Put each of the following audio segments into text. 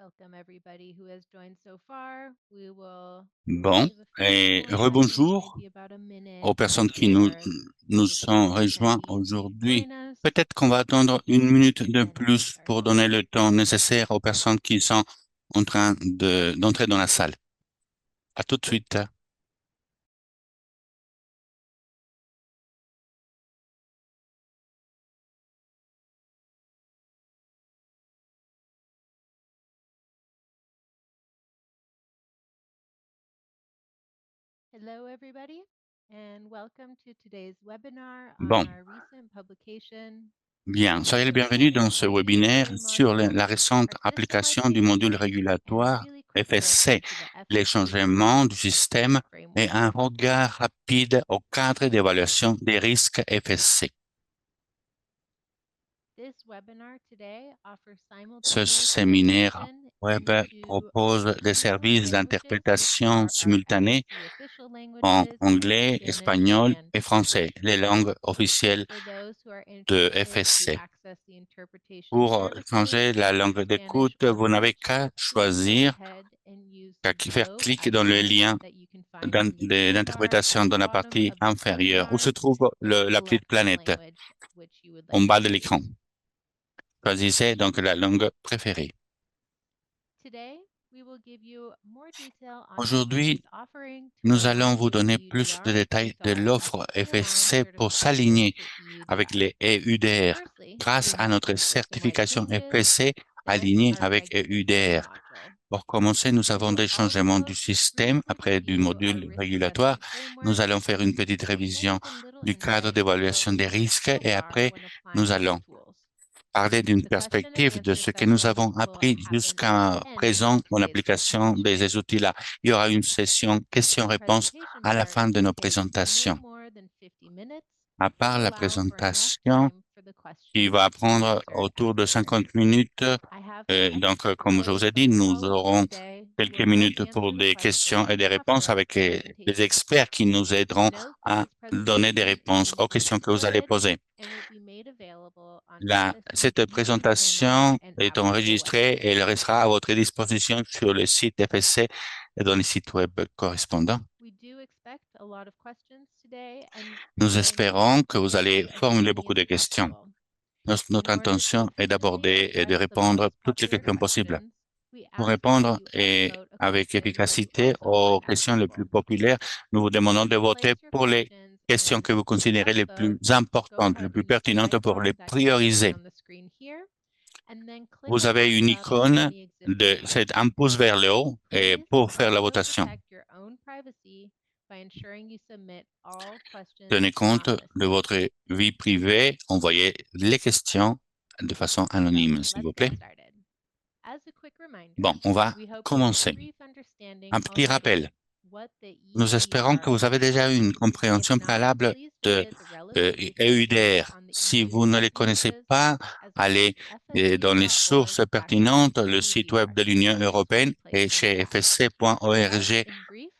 Welcome everybody who has joined so far. We will Bon, give a few et more seconds, rebonjour maybe about a minute, aux personnes qui for nous additional sont rejointes attendees to aujourd'hui. join us, Peut-être qu'on va attendre une minute de and we'll get plus pour started. donner le temps nécessaire aux personnes qui sont en train d'entrer dans la salle. À tout de suite. Hello everybody, and welcome to today's webinar on Bon, our recent publication bien. of Soyez les the bienvenus dans ce Financial webinaire Stability sur Module, la récente our application du system-wide module standard, and a régulatoire really quick look FSC, into the les FSC changements du risk système et framework. un regard rapide au cadre d'évaluation des risques FSC. This webinar today offers Ce simultaneous séminaire translation web into propose des additional services languages, which d'interprétation are our simultanée FSC official en languages, anglais, Spanish espagnol and et French. français, les langues officielles For those who are de interested to FSC. access the interpretation Pour services changer la langue in Spanish d'écoute, or vous n'avez French, qu'à please go choisir, ahead and use qu'à the faire globe clic dans le icon lien that you can find in the toolbar at d'interprétation the dans la bottom partie of this inférieure où se webinar trouve and l'appli de select the planète language which you would en like bas to de use. l'écran. Choisissez donc la langue préférée. Today, we will give you more detail on Aujourd'hui, FSC's offering to nous align allons vous with donner plus de EUDR détails with de our l'offre FSC-aligned FSC pour certification s'aligner to avec EUDR. les EUDR Firstly, grâce we à have notre some system-wide certification changes. FSC Then, alignée our avec regulatory EUDR. module. Pour commencer, nous We avons will des changements also du système briefly après du review our module risk régulatoire. assessment framework, Nous allons faire une petite and share révision some little du cadre insight into what d'évaluation we've des learned risques so et far après, when applying nous these allons tools. parler d'une The question and perspective de answer ce que nous session avons will appris happen at the jusqu'à end présent of dans today's l'application de presentation. ces outils-là. Il y aura une session The questions-réponses presentation à la part fin de nos takes no présentations. more than 50 minutes À to part la allow for enough présentation time for the qui questions va to be prendre answered autour de afterwards. 50 minutes. I have my Comme je expert vous ai dit, phone nous call with me aurons today who quelques will help minutes pour answer the des questions questions et des réponses after avec the les presentation. experts qui nous aideront Note that à this donner des presentation réponses is aux questions que vous allez recorded poser. and will be made available on FSC's Cette YouTube channel présentation and est applicable enregistrée et websites. elle restera à votre disposition sur le site FSC et dans les sites web correspondants. We do expect a lot of questions today, and Nous my intent espérons is que to vous get allez to as formuler many beaucoup as de questions. possible. In Notre order to intention est efficiently d'aborder et de address the répondre à most toutes les popular questions possibles. questions, we Pour ask that répondre you et upvote a avec question that is efficacité also aux read out questions les plus loud. populaires, nous vous demandons de voter Place your pour les questions questions in que vous considérez les plus upvote. Go importantes, les ahead plus and pertinentes select pour les that question prioriser. on the screen here, and then click Vous a avez thumbs une up on icône the existing de c'est un question. pouce vers le haut et Please pour faire la also votation. protect your own privacy by ensuring you submit all questions Tenez compte de anonymously. votre vie privée. Envoyez les questions de façon So anonyme, s'il let's vous get plaît. started. As a quick Bon, reminder, on va we hope you have a commencer. brief understanding Un petit already rappel. what the Nous espérons que EUDR vous avez déjà eu is. une If compréhension not, préalable please de visit the relevant resources EUDR. on the Si vous ne EUDR les connaissez pages, pas, as well as allez dans les sources pertinentes, le site web fsc.org/eudr de l'Union to européenne replace et in the chez chat. So, fsc.org in brief,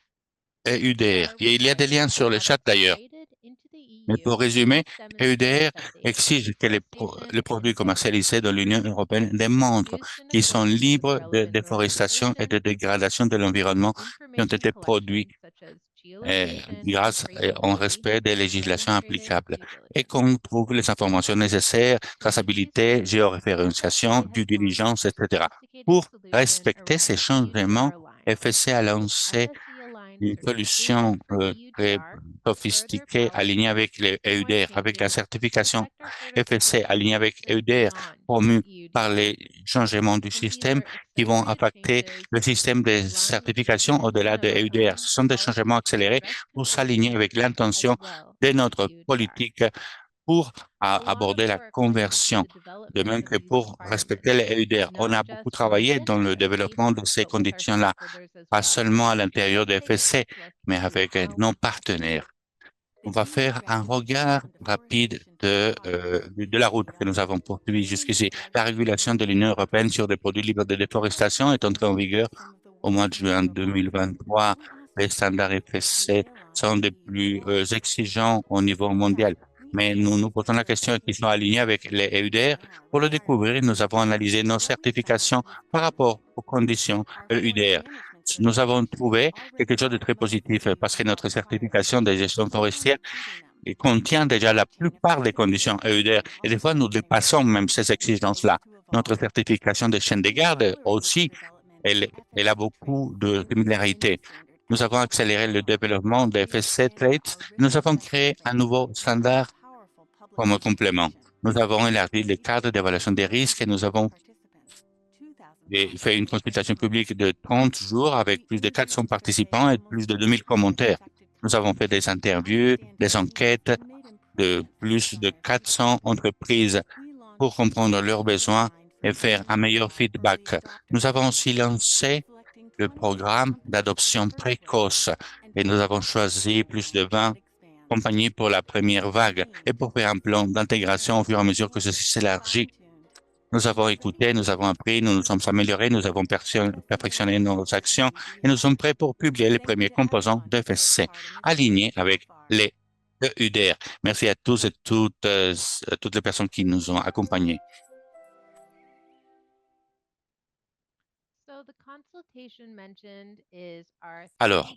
EUDR. EUDR Et il y a des liens requires sur le that a chat d'ailleurs. traded into the Mais pour EU résumer, must demonstrate EUDR that the exige que deforestation les and produits commercialisés dans deforestation l'Union européenne démontrent produced in qu'ils sont accordance with libres de relevant déforestation et de legislation, dégradation de l'environnement qui ont information été produits collection such as geolocation and grâce et en traceability respect des and législations demonstrated applicables due et diligence. qu'on trouve les informations nécessaires, For these traçabilité, reasons, the géoréférenciation, FSA has due launched diligence, a etc. sophisticated Pour solution respecter ces around changements, EUDR Align. FSC a This lancé FSC-aligned une certification solution for très EUDR further sophistiquée powers alignée avec les system-wide EUDR, avec la changes to certification protect our FSC certification alignée avec system EUDR beyond promue par EUDR. les changements du And these système are qui vont accelerated impacter changes le système to des align with the certifications intention au-delà de of our EUDR. own Ce sont des changements policy to accélérés address pour s'aligner avec conversion as l'intention well de as notre EUDR. politique pour A lot of aborder la work went into conversion, the de development même of que these pour respecter requirements, les EUDR. On not a beaucoup just travaillé within dans le FSC, développement de ces but with our conditions-là, stakeholders as pas well. seulement à l'intérieur Let's de take a FSC, quick look mais into avec how nos we got here. partenaires. The On va EU faire un Regulation regard on rapide Deforestation Trade de la route que nous avvons poursuivie jusqu'ici. La régulation de l'Union européenne sur des produits libres de déforestation est entrée en vigueur au mois de juin 2023. Les standards FSC sont des plus exigeants au niveau mondial. Mais nous nous posons la question qui sont alignés avec les EUDR. Pour le découvrir, nous avons analysé nos certifications par rapport aux conditions EUDR. Nous avons trouvé quelque chose de très positif parce que notre certification de gestion forestière contient déjà la plupart des conditions EUDR et des fois nous dépassons même ces exigences-là. Notre certification de chaîne de garde aussi, elle a beaucoup de similarités. Nous avons accéléré le développement des FSC traits. Nous avons créé un nouveau standard comme complément. Nous avons élargi le cadre d'évaluation des risques et nous avons fait une consultation publique de 30 jours avec plus de 400 participants et plus de 2000 commentaires. Nous avons fait des interviews, des enquêtes de plus de 400 entreprises pour comprendre leurs besoins et faire un meilleur feedback. Nous avons aussi lancé le programme d'adoption précoce et nous avons choisi plus de 20 compagnies pour la première vague et pour faire un plan d'intégration au fur et à mesure que ceci s'élargit. Nous avons écouté, nous avons appris, nous nous sommes améliorés, nous avons perfectionné nos actions et nous sommes prêts pour publier les premiers composants de FSC alignés avec les EUDR. Merci à tous et toutes les personnes qui nous ont accompagnés. Alors,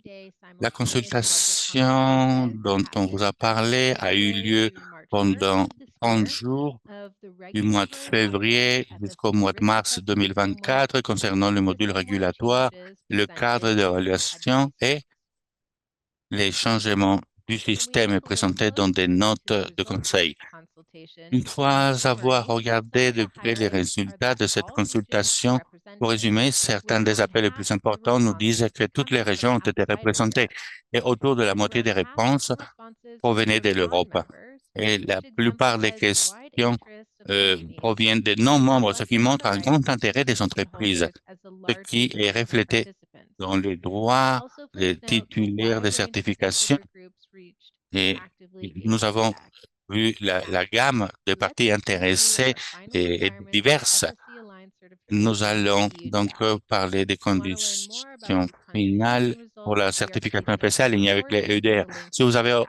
la consultation dont on vous a parlé a eu lieu pendant 30 jours du mois de février jusqu'au mois de mars 2024 concernant le module régulatoire, le cadre d'évaluation et les changements du système présentés dans des notes de conseil. Une fois avoir regardé de près les résultats de cette consultation, pour résumer, certains des appels les plus importants nous disent que toutes les régions ont été représentées et autour de la moitié des réponses provenaient de l'Europe. Et la plupart des questions proviennent des non-membres, ce qui montre un grand intérêt des entreprises, ce qui est reflété dans les droits des titulaires de certification. Et nous avons vu la gamme de parties intéressées et diverses. Nous allons donc parler des conditions finales pour la certification FSC alignée avec les EUDR. Si vous avez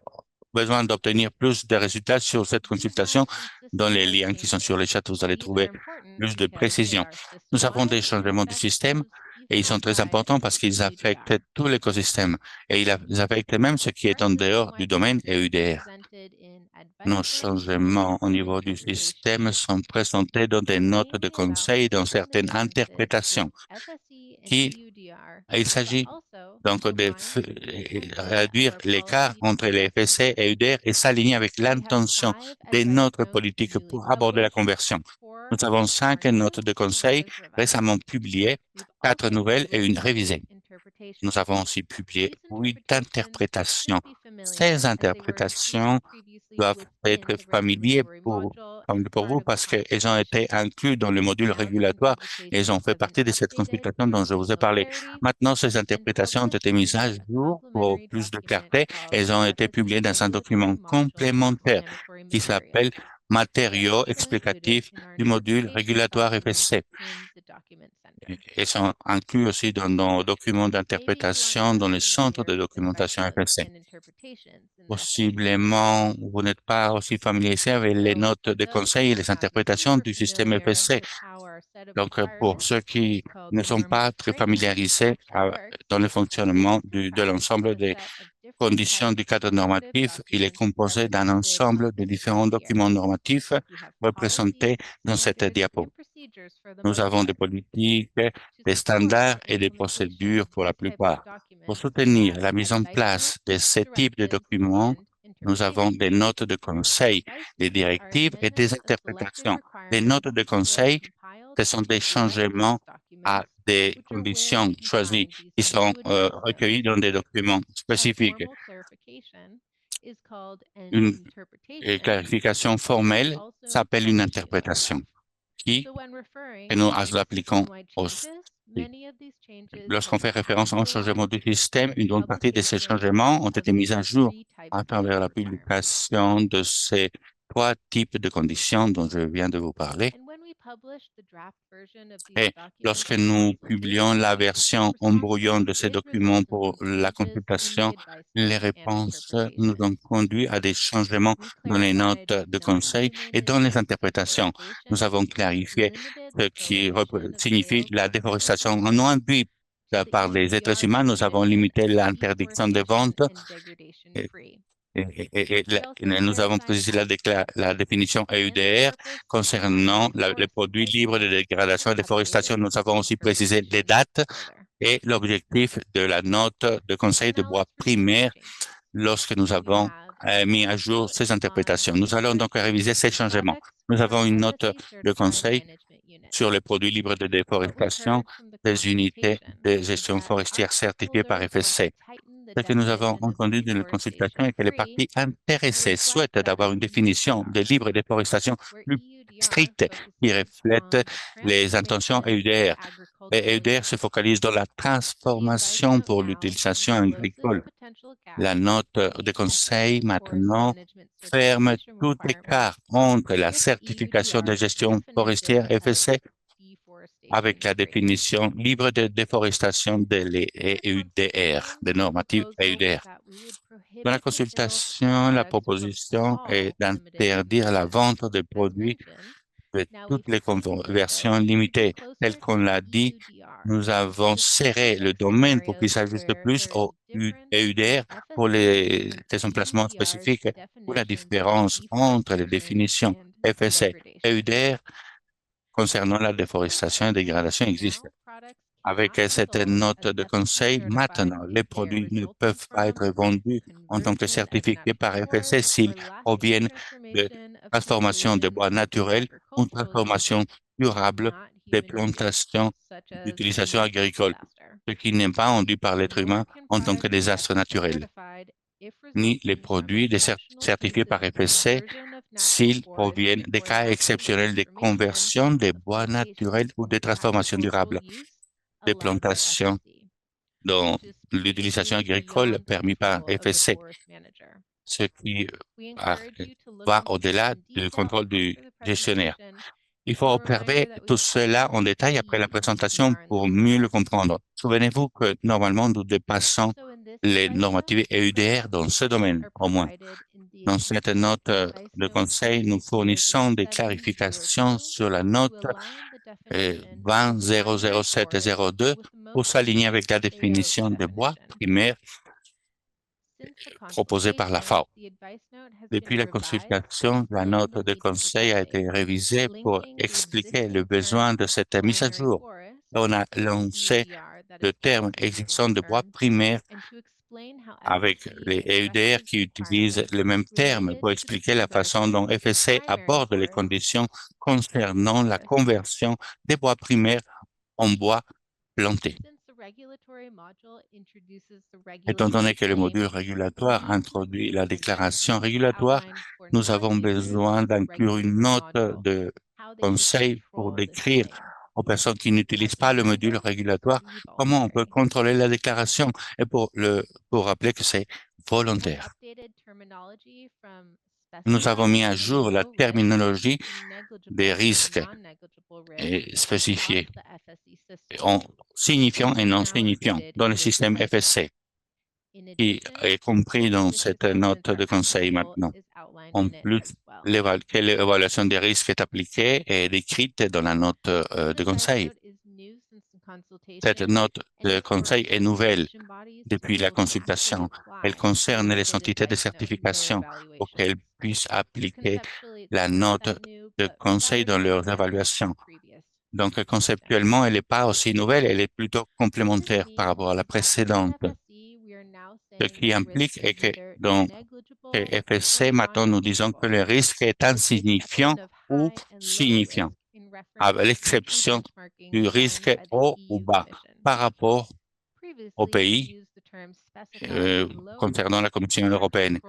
besoin d'obtenir plus de résultats sur cette consultation, dans les liens qui sont sur le chat, vous allez trouver plus de précision. Nous avons des changements du système et ils sont très importants parce qu'ils affectent tout l'écosystème et ils affectent même ce qui est en dehors du domaine EUDR. Nos changements au niveau du système sont présentés dans des notes de conseil dans certaines interprétations il s'agit donc de réduire l'écart entre les FSC et UDR et s'aligner avec l'intention de notre politique pour aborder la conversion. Nous avons 5 notes de conseil récemment publiées, 4 nouvelles et une révisée. Nous avons aussi publié 8 interprétations. Ces interprétations doivent être familiers pour vous parce qu'elles ont été incluses dans le module régulatoire et elles ont fait partie de cette consultation dont je vous ai parlé. Maintenant, ces interprétations ont été mises à jour pour plus de clarté. Elles ont été publiées dans un document complémentaire qui s'appelle Matériaux explicatifs du module régulatoire FSC. Elles sont incluses aussi dans nos documents d'interprétation dans le centre de documentation FSC. Possiblement, vous n'êtes pas aussi familiarisé avec les notes de conseil et les interprétations du système FSC. Donc, pour ceux qui ne sont pas très familiarisés dans le fonctionnement de l'ensemble des conditions du cadre normatif, il est composé d'un ensemble de différents documents normatifs représentés dans cette diapo. Nous avons des politiques, des standards et des procédures pour la plupart. Pour soutenir la mise en place de ces types de documents, nous avons des notes de conseil, des directives et des interprétations. Les notes de conseil, ce sont des changements à des conditions choisies qui sont recueillies dans des documents spécifiques. Une clarification formelle s'appelle une interprétation que nous appliquons aussi. Lorsqu'on fait référence à un changement du système, une bonne partie de ces changements ont été mis à jour à travers la publication de ces 3 types de conditions dont je viens de vous parler. Et lorsque nous publions la version en brouillon de ces documents pour la consultation, les réponses nous ont conduit à des changements dans les notes de conseil et dans les interprétations. Nous avons clarifié ce qui signifie la déforestation non induite par les êtres humains. Nous avons limité l'interdiction de vente et, et nous avons précisé la définition EUDR concernant les produits libres de dégradation et déforestation. Nous avons aussi précisé les dates et l'objectif de la note de conseil de bois primaire lorsque nous avons mis à jour ces interprétations. Nous allons donc réviser ces changements. Nous avons une note de conseil sur les produits libres de déforestation des unités de gestion forestière certifiées par FSC. Ce que nous avons entendu dans la consultation est que les parties intéressées souhaitent d'avoir une définition de libre déforestation plus stricte qui reflète les intentions EUDR. Et EUDR se focalise dans la transformation pour l'utilisation agricole. La note de conseil maintenant ferme tout écart entre la certification de gestion forestière FSC avec la définition libre de déforestation des EUDR, des normatives EUDR. Dans la consultation, la proposition est d'interdire la vente de produits de toutes les conversions limitées. Tel qu'on l'a dit, nous avons serré le domaine pour qu'il s'ajuste plus au EUDR pour les emplacements spécifiques ou la différence entre les définitions FSC et EUDR concernant la déforestation et dégradation existe. Avec cette note de conseil, maintenant, les produits ne peuvent pas être vendus en tant que certifiés par FSC s'ils proviennent de transformation de bois naturels ou transformation durable des plantations d'utilisation agricole, ce qui n'est pas rendu par l'être humain en tant que désastre naturel, ni les produits certifiés par FSC s'ils proviennent des cas exceptionnels de conversion des bois naturels ou de transformation durable des plantations dont l'utilisation agricole permis par FSC, ce qui euh, va au-delà du contrôle du gestionnaire. Il faut observer tout cela en détail après la présentation pour mieux le comprendre. Souvenez-vous que normalement, nous dépassons les normatives EUDR dans ce domaine, au moins. Dans cette note de conseil, nous fournissons des clarifications sur la note 20-00702 pour s'aligner avec la définition de bois primaire proposée par la FAO. Depuis la consultation, la note de conseil a été révisée pour expliquer le besoin de cette mise à jour. On a lancé le terme existant de bois primaire avec les EUDR qui utilisent le même terme pour expliquer la façon dont FSC aborde les conditions concernant la conversion des bois primaires en bois planté. Étant donné que le module régulatoire introduit la déclaration régulatoire, nous avons besoin d'inclure une note de conseil pour décrire aux personnes qui n'utilisent pas le module régulatoire comment on peut contrôler la déclaration et pour rappeler que c'est volontaire. Nous avons mis à jour la terminologie des risques spécifiés en signifiant et non signifiant dans le système FSC, qui est compris dans cette note de conseil maintenant. En plus, quelle évaluation des risques est appliquée et décrite dans la note de conseil. Cette note de conseil est nouvelle depuis la consultation. Elle concerne les entités de certification pour qu'elles puissent appliquer la note de conseil dans leurs évaluations. Donc, conceptuellement, elle n'est pas aussi nouvelle, elle est plutôt complémentaire par rapport à la précédente. Ce qui implique est que dans FSC, maintenant, nous disons que le risque est insignifiant ou signifiant, à l'exception du risque haut ou bas par rapport au pays concernant la Commission européenne.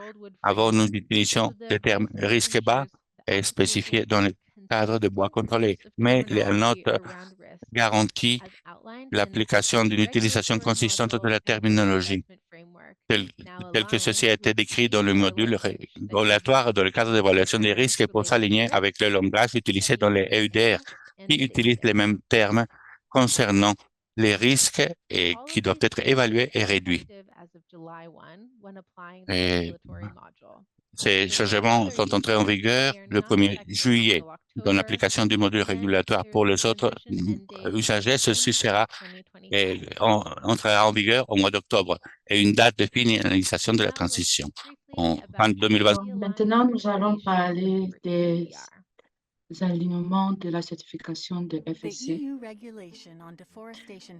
Avant, nous utilisions le terme risque bas et spécifié dans le cadre de bois contrôlé, mais la note garantit l'application d'une utilisation consistante de la terminologie, tel que ceci a été décrit dans le module régulatoire dans le cadre d'évaluation des risques et pour s'aligner avec le langage utilisé dans les EUDR. qui utilisent les mêmes termes concernant les risques et qui doivent être évalués et réduits. Et ces changements sont entrés en vigueur le 1er juillet. Dans l'application du module régulatoire pour les autres usagers, ceci entrera en vigueur au mois d'octobre et une date de finalisation de la transition en fin 2020. Maintenant, nous allons parler des alignements de la certification de FSC.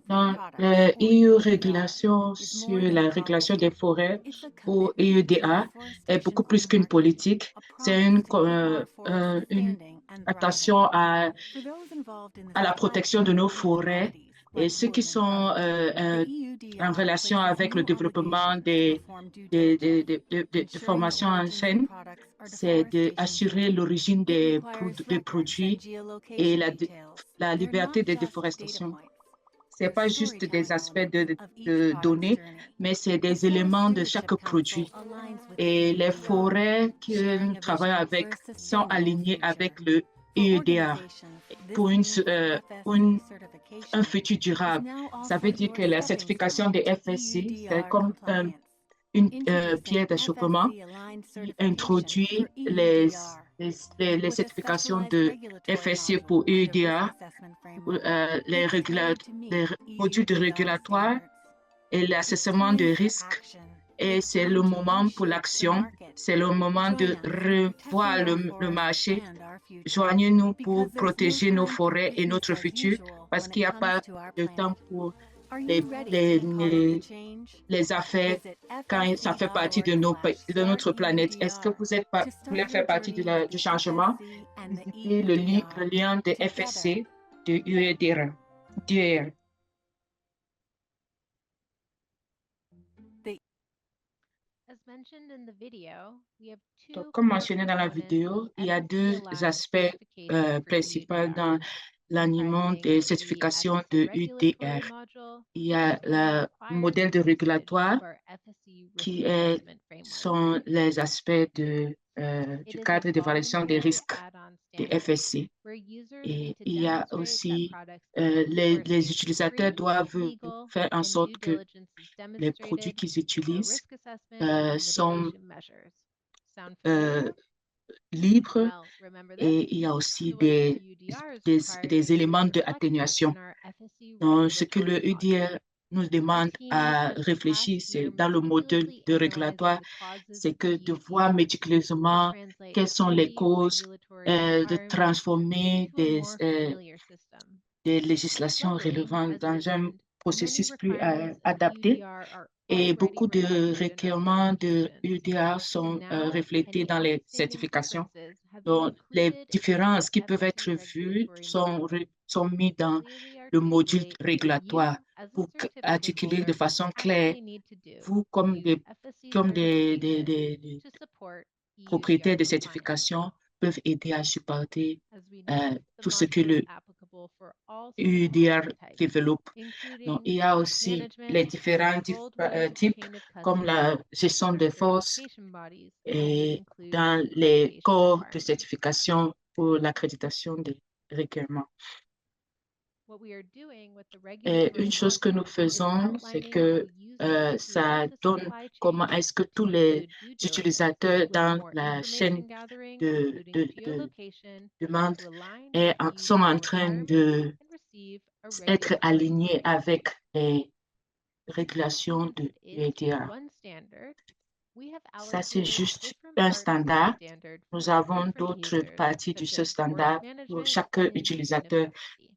Dans le EU régulation sur la régulation des forêts ou EUDA est beaucoup plus qu'une politique. C'est une attention à la protection de nos forêts et ceux qui sont en relation avec le développement des formations en chaîne, c'est d'assurer l'origine des produits et la liberté de déforestation. Ce n'est pas juste des aspects de données, mais c'est des éléments de chaque produit. Et les forêts que nous travaillons avec sont alignées avec le EUDR pour un futur durable. Ça veut dire que la certification des FSC, c'est comme une pierre d'achoppement qui introduit les certifications de FSC pour EUDR, les modules de régulatoire et l'assessment de risques. Et c'est le moment pour l'action, c'est le moment de revoir le marché. Joignez-nous pour protéger nos forêts et notre futur, parce qu'il n'y a pas de temps pour les affaires quand ça fait partie de notre planète. Est-ce que vous voulez faire partie du changement? Visitez le lien de FSC de UEDR. Donc, comme mentionné dans la vidéo, il y a deux aspects principaux dans l'alignement des certifications de UDR. Il y a le modèle de régulatoire qui sont les aspects du cadre d'évaluation des risques des FSC. Et il y a aussi les utilisateurs doivent faire en sorte que les produits qu'ils utilisent sont libres et il y a aussi des éléments d'atténuation. Donc, ce que le UDR nous demande à réfléchir, c'est dans le modèle de régulatoire, c'est que de voir méticuleusement quelles sont les causes, de transformer des législations relevantes dans un processus plus adapté. Et beaucoup de requériments de UDR sont reflétés dans les certifications. Donc, les différences qui peuvent être vues sont mises dans le module régulatoire pour articuler de façon claire, vous, comme des propriétaires de certification, peuvent aider à supporter tout ce que le UDR développe. Donc, il y a aussi les différents types, comme la gestion des forces et dans les corps de certification pour l'accréditation des requêtements. Et une chose que nous faisons, c'est que ça donne comment est-ce que tous les utilisateurs dans la chaîne de demande sont en train d'être alignés avec les régulations de l'UEDR. Ça, c'est juste un standard. Nous avons d'autres parties de ce standard pour chaque utilisateur,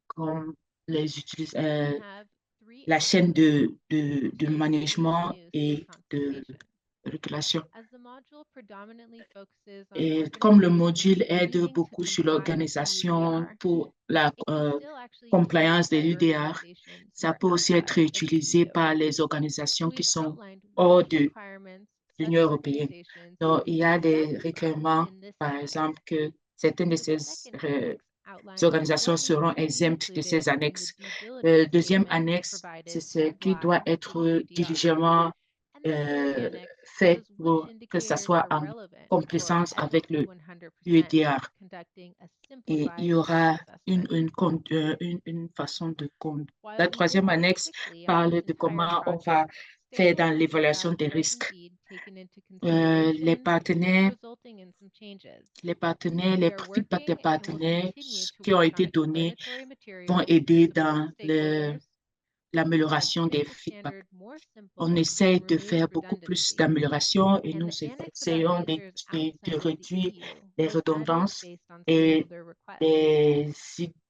comme la chaîne de management et de régulation. Et comme le module aide beaucoup sur l'organisation pour la compliance de l'UDR, ça peut aussi être utilisé par les organisations qui sont hors de l'Union européenne. Donc, il y a des requêtements, par exemple, que certaines de ces organisations seront exemptes de ces annexes. Le deuxième annexe, c'est ce qui doit être diligemment fait fait was pour which que ça indicators soit are en relevant for complaisance at avec le 100% UEDR. conducting a Et il y simplified aura risk assessment. une façon de compte. While La we troisième didn't work annexe quickly on parle this de entire comment on va project, faire dans stakeholders l'évaluation feedback des was risques. indeed taken into Les consideration, partenaires, resulting in some changes. les We are feedbacks des working and will partenaires continue to qui ont work été on donnés explanatory vont materials aider to support dans stakeholders, l'amélioration make des the feedbacks. standard more On simple essaye and de remove faire beaucoup plus redundancy. d'améliorations et And nous the annex about essayons users de outside of the réduire EU les was added redondances based on et stakeholder requests.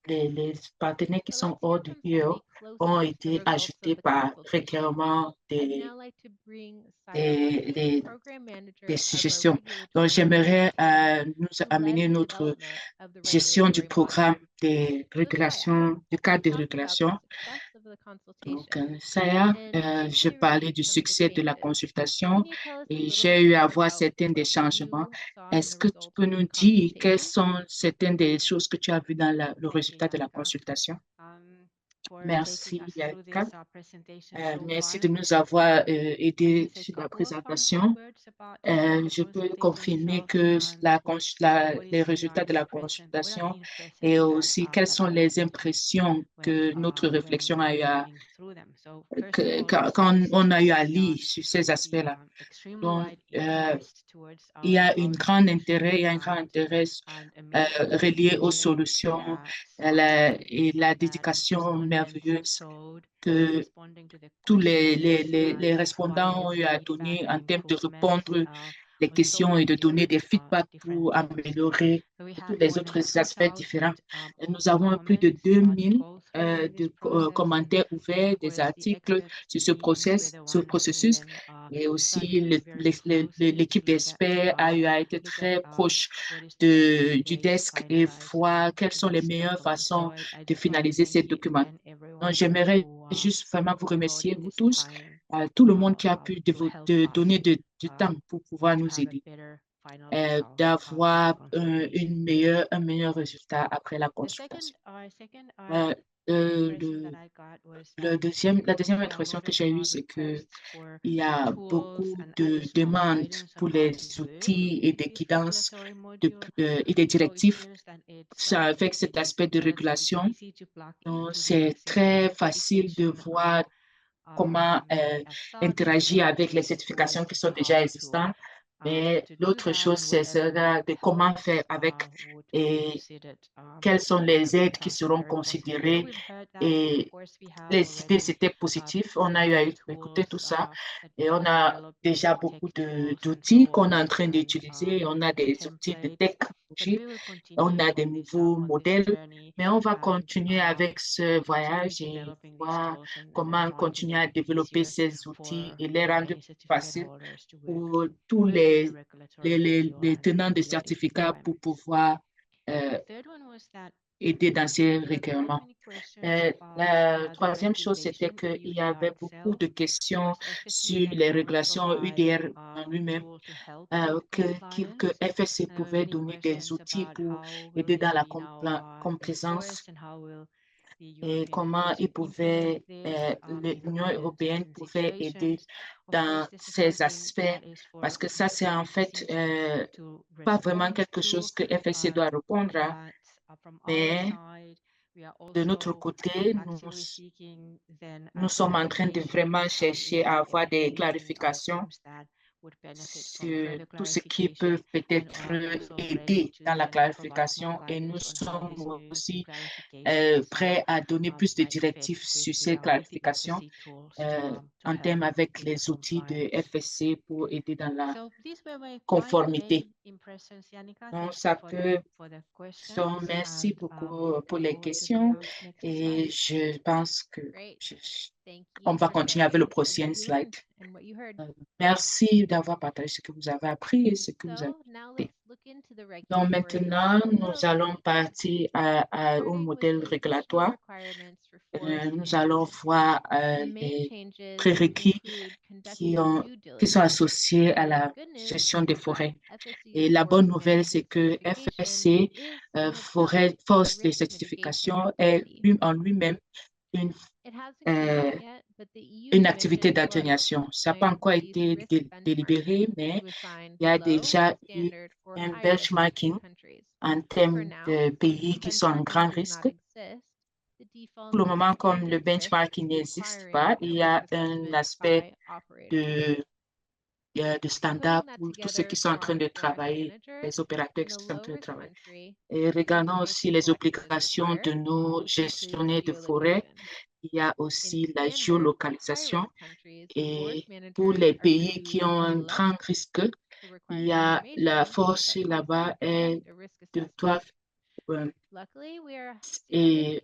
les partenaires qui So sont let's hear hors du from UE somebody ont closest to été results of ajoutés the par consultation. requérement I'd des, now like to bring Saya Murthy, des Program Manager des of our suggestions. Donc, regulatory j'aimerais affairs team, nous who led amener the notre development of the gestion du regulatory programme module. des So Saya, régulations, du cadre de talk about régulation. the success of the Donc, consultation Saya, and je briefly parlais review du some of the succès de la changes. consultation Can you tell us a et little j'ai bit eu à more voir about certains des what changements. you saw in Est-ce the que tu results peux of nous the dire quelles consultation? sont certaines des choses que tu as vues dans le Thank you, résultat de la Janica, consultation? for taking Merci, us through Yannick. this presentation so Merci far. de nous avoir I can aidés say a sur la couple of présentation. words about the Je peux consultation confirmer itself que and what les is résultats de la what are consultation impressions et aussi quelles that sont I les had impressions que notre réflexion a eu when going through them. So first of all, quand besides on a eu à the lire sur ces aspects-là. extremely Donc, wide interest towards il y a our il y a un grand intérêt amazing relié aux vision solutions that et la that dédication respondents merveilleuse showed que responding to the tous questions les and respondants providing ont eu à feedback donner and en termes de improvements répondre les on so questions et de many donner des feedbacks different pour levels. améliorer So we tous had les more than autres aspects 2,000 différents. Et nous avons plus de comments 2000 to go through in this process. commentaires And ouverts, of des course, the articles sur experts were the ce ones who processus. then Et aussi, started very closely l'équipe to d'experts a eu à être look at très proche what is the best du way to desk et finalize voir quelles sont les this meilleures document. So façons I de just want to finaliser ces thank you documents. again, everyone Donc, j'aimerais who juste vraiment vous remercier, devoted vous this tous, time tout le monde qui a pu to help donner us du temps pour pouvoir to nous have a aider, better final result of d'avoir the consultation. un meilleur résultat après la The second, consultation. second Euh, impression le, that I got was that la deuxième there are a impression lot que of j'ai eue, c'est que requests for il y a tools beaucoup and de additional demandes guidance on pour how les to work outils et with des this guidances regulatory module. et des So it directives. seems that it's Avec cet aspect de relatively régulation, easy to plug donc into the c'est très existing facile de certification voir comment as such. interagir avec les It's certifications more qui sont how déjà existantes. Mais to do l'autre that chose, and whatever sera de comment helps faire avec would be et considered quelles sont les aides qui seront very positive. So considérées. we've heard that. Of Et course, we have les idées, already c'était positif. On a eu à écouter tools tout ça. that Et we on are a developing, déjà tech beaucoup tools and d'outils so qu'on est on, en train and d'utiliser. On a des outils de templates. But technologie. we will On continue a des nouveaux on this modèles. journey Mais on va and continuer avec ce continue voyage et developing these voir tools and comment making continuer them à développer easier ces for outils et les rendre any certificate faciles holders to pour tous with the regulatory module les and tenants de related certificats pour requirements. pouvoir The third one was that aider dans ces we got quite requérements. many questions about La the troisième chose, c'était regulation, qu'il y UDR avait beaucoup itself. de Of questions course, FSC sur les can régulations provide UDR en lui-même, tool to help que compliance. FSC And there were pouvait many donner des questions outils about pour how will aider dans this la be now complaisance enforced and how will the et European comment Commission implement this in l'Union different européenne pouvait aider situations. Of dans course, this is ces something aspects, that is parce for que ça, c'est en fait FSC to pas vraiment respond quelque to, chose que FSC doit répondre à, but from our mais side, we are de notre also côté, actively seeking then nous sommes en train de clarification vraiment chercher à avoir des anything clarifications firms that would benefit from sur further tout ce qui peut clarification and peut-être are also ready aider to dans la then provide more clarification et nous guidance on how sommes these new aussi clarifications prêts à donner plus de might fit directives with sur ces with the clarifications FSC tools to en help termes avec with the les outils de compliance. FSC pour aider dans la So these were my conformité. main impressions, Yannicka. Donc, Thank you ça peut for the questions. Donc, merci And beaucoup pour les over to questions the next et slide. je pense que Great. Thank on you va for continuer avec le sharing what prochain you learned slide. and what you heard. Merci d'avoir partagé ce que vous avez appris et ce que vous avez So now fait. let's look into the Donc regulatory maintenant, nous module of allons REACH, partir au starting with modèle the additional régulatoire. requirements for forest Nous allons management. voir The main les changes prérequis include conducting due qui sont diligence. associés à And the la good news gestion des is that forêts. Et FSC's la bonne forest nouvelle, c'est management que certification FSC, is in itself Force a de risk mitigation certification, est activity. en lui-même une une activité d'atténuation. Ça n'a pas encore été délibéré, mais il y a déjà eu un benchmarking en termes de pays qui sont en grand risque. Pour le moment, comme le benchmarking n'existe pas, il y a un aspect de standard pour tous ceux qui sont en train de travailler, les opérateurs qui sont en train de travailler. Et regardons aussi les obligations de nos gestionnaires de forêt. Il y a aussi la géolocalisation. Et pour les pays qui ont un grand risque, il y a la force là-bas et doivent et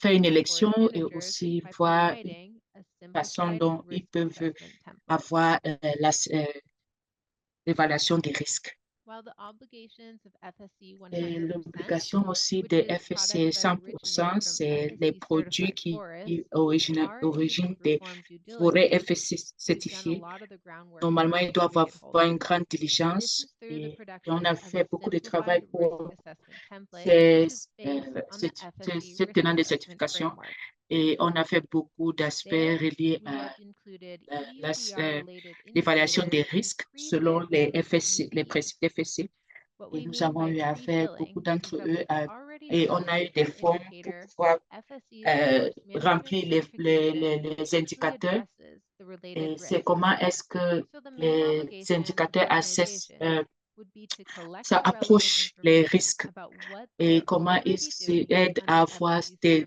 faire une élection et aussi voir la façon dont ils peuvent avoir l'évaluation des risques. Et l'obligation aussi des FSC 100%, c'est les produits qui originent des forêts FSC certifiées. Normalement, ils doivent avoir une grande diligence et on a fait beaucoup de travail pour ce tenant de certification et on a fait beaucoup d'aspects reliés à l'évaluation des risques selon les FSC, les principes FSC. Et nous avons eu à faire beaucoup d'entre eux et on a eu des formes pour pouvoir remplir les indicateurs. Et c'est comment est-ce que les indicateurs ça approche les risques et comment ils aident à avoir des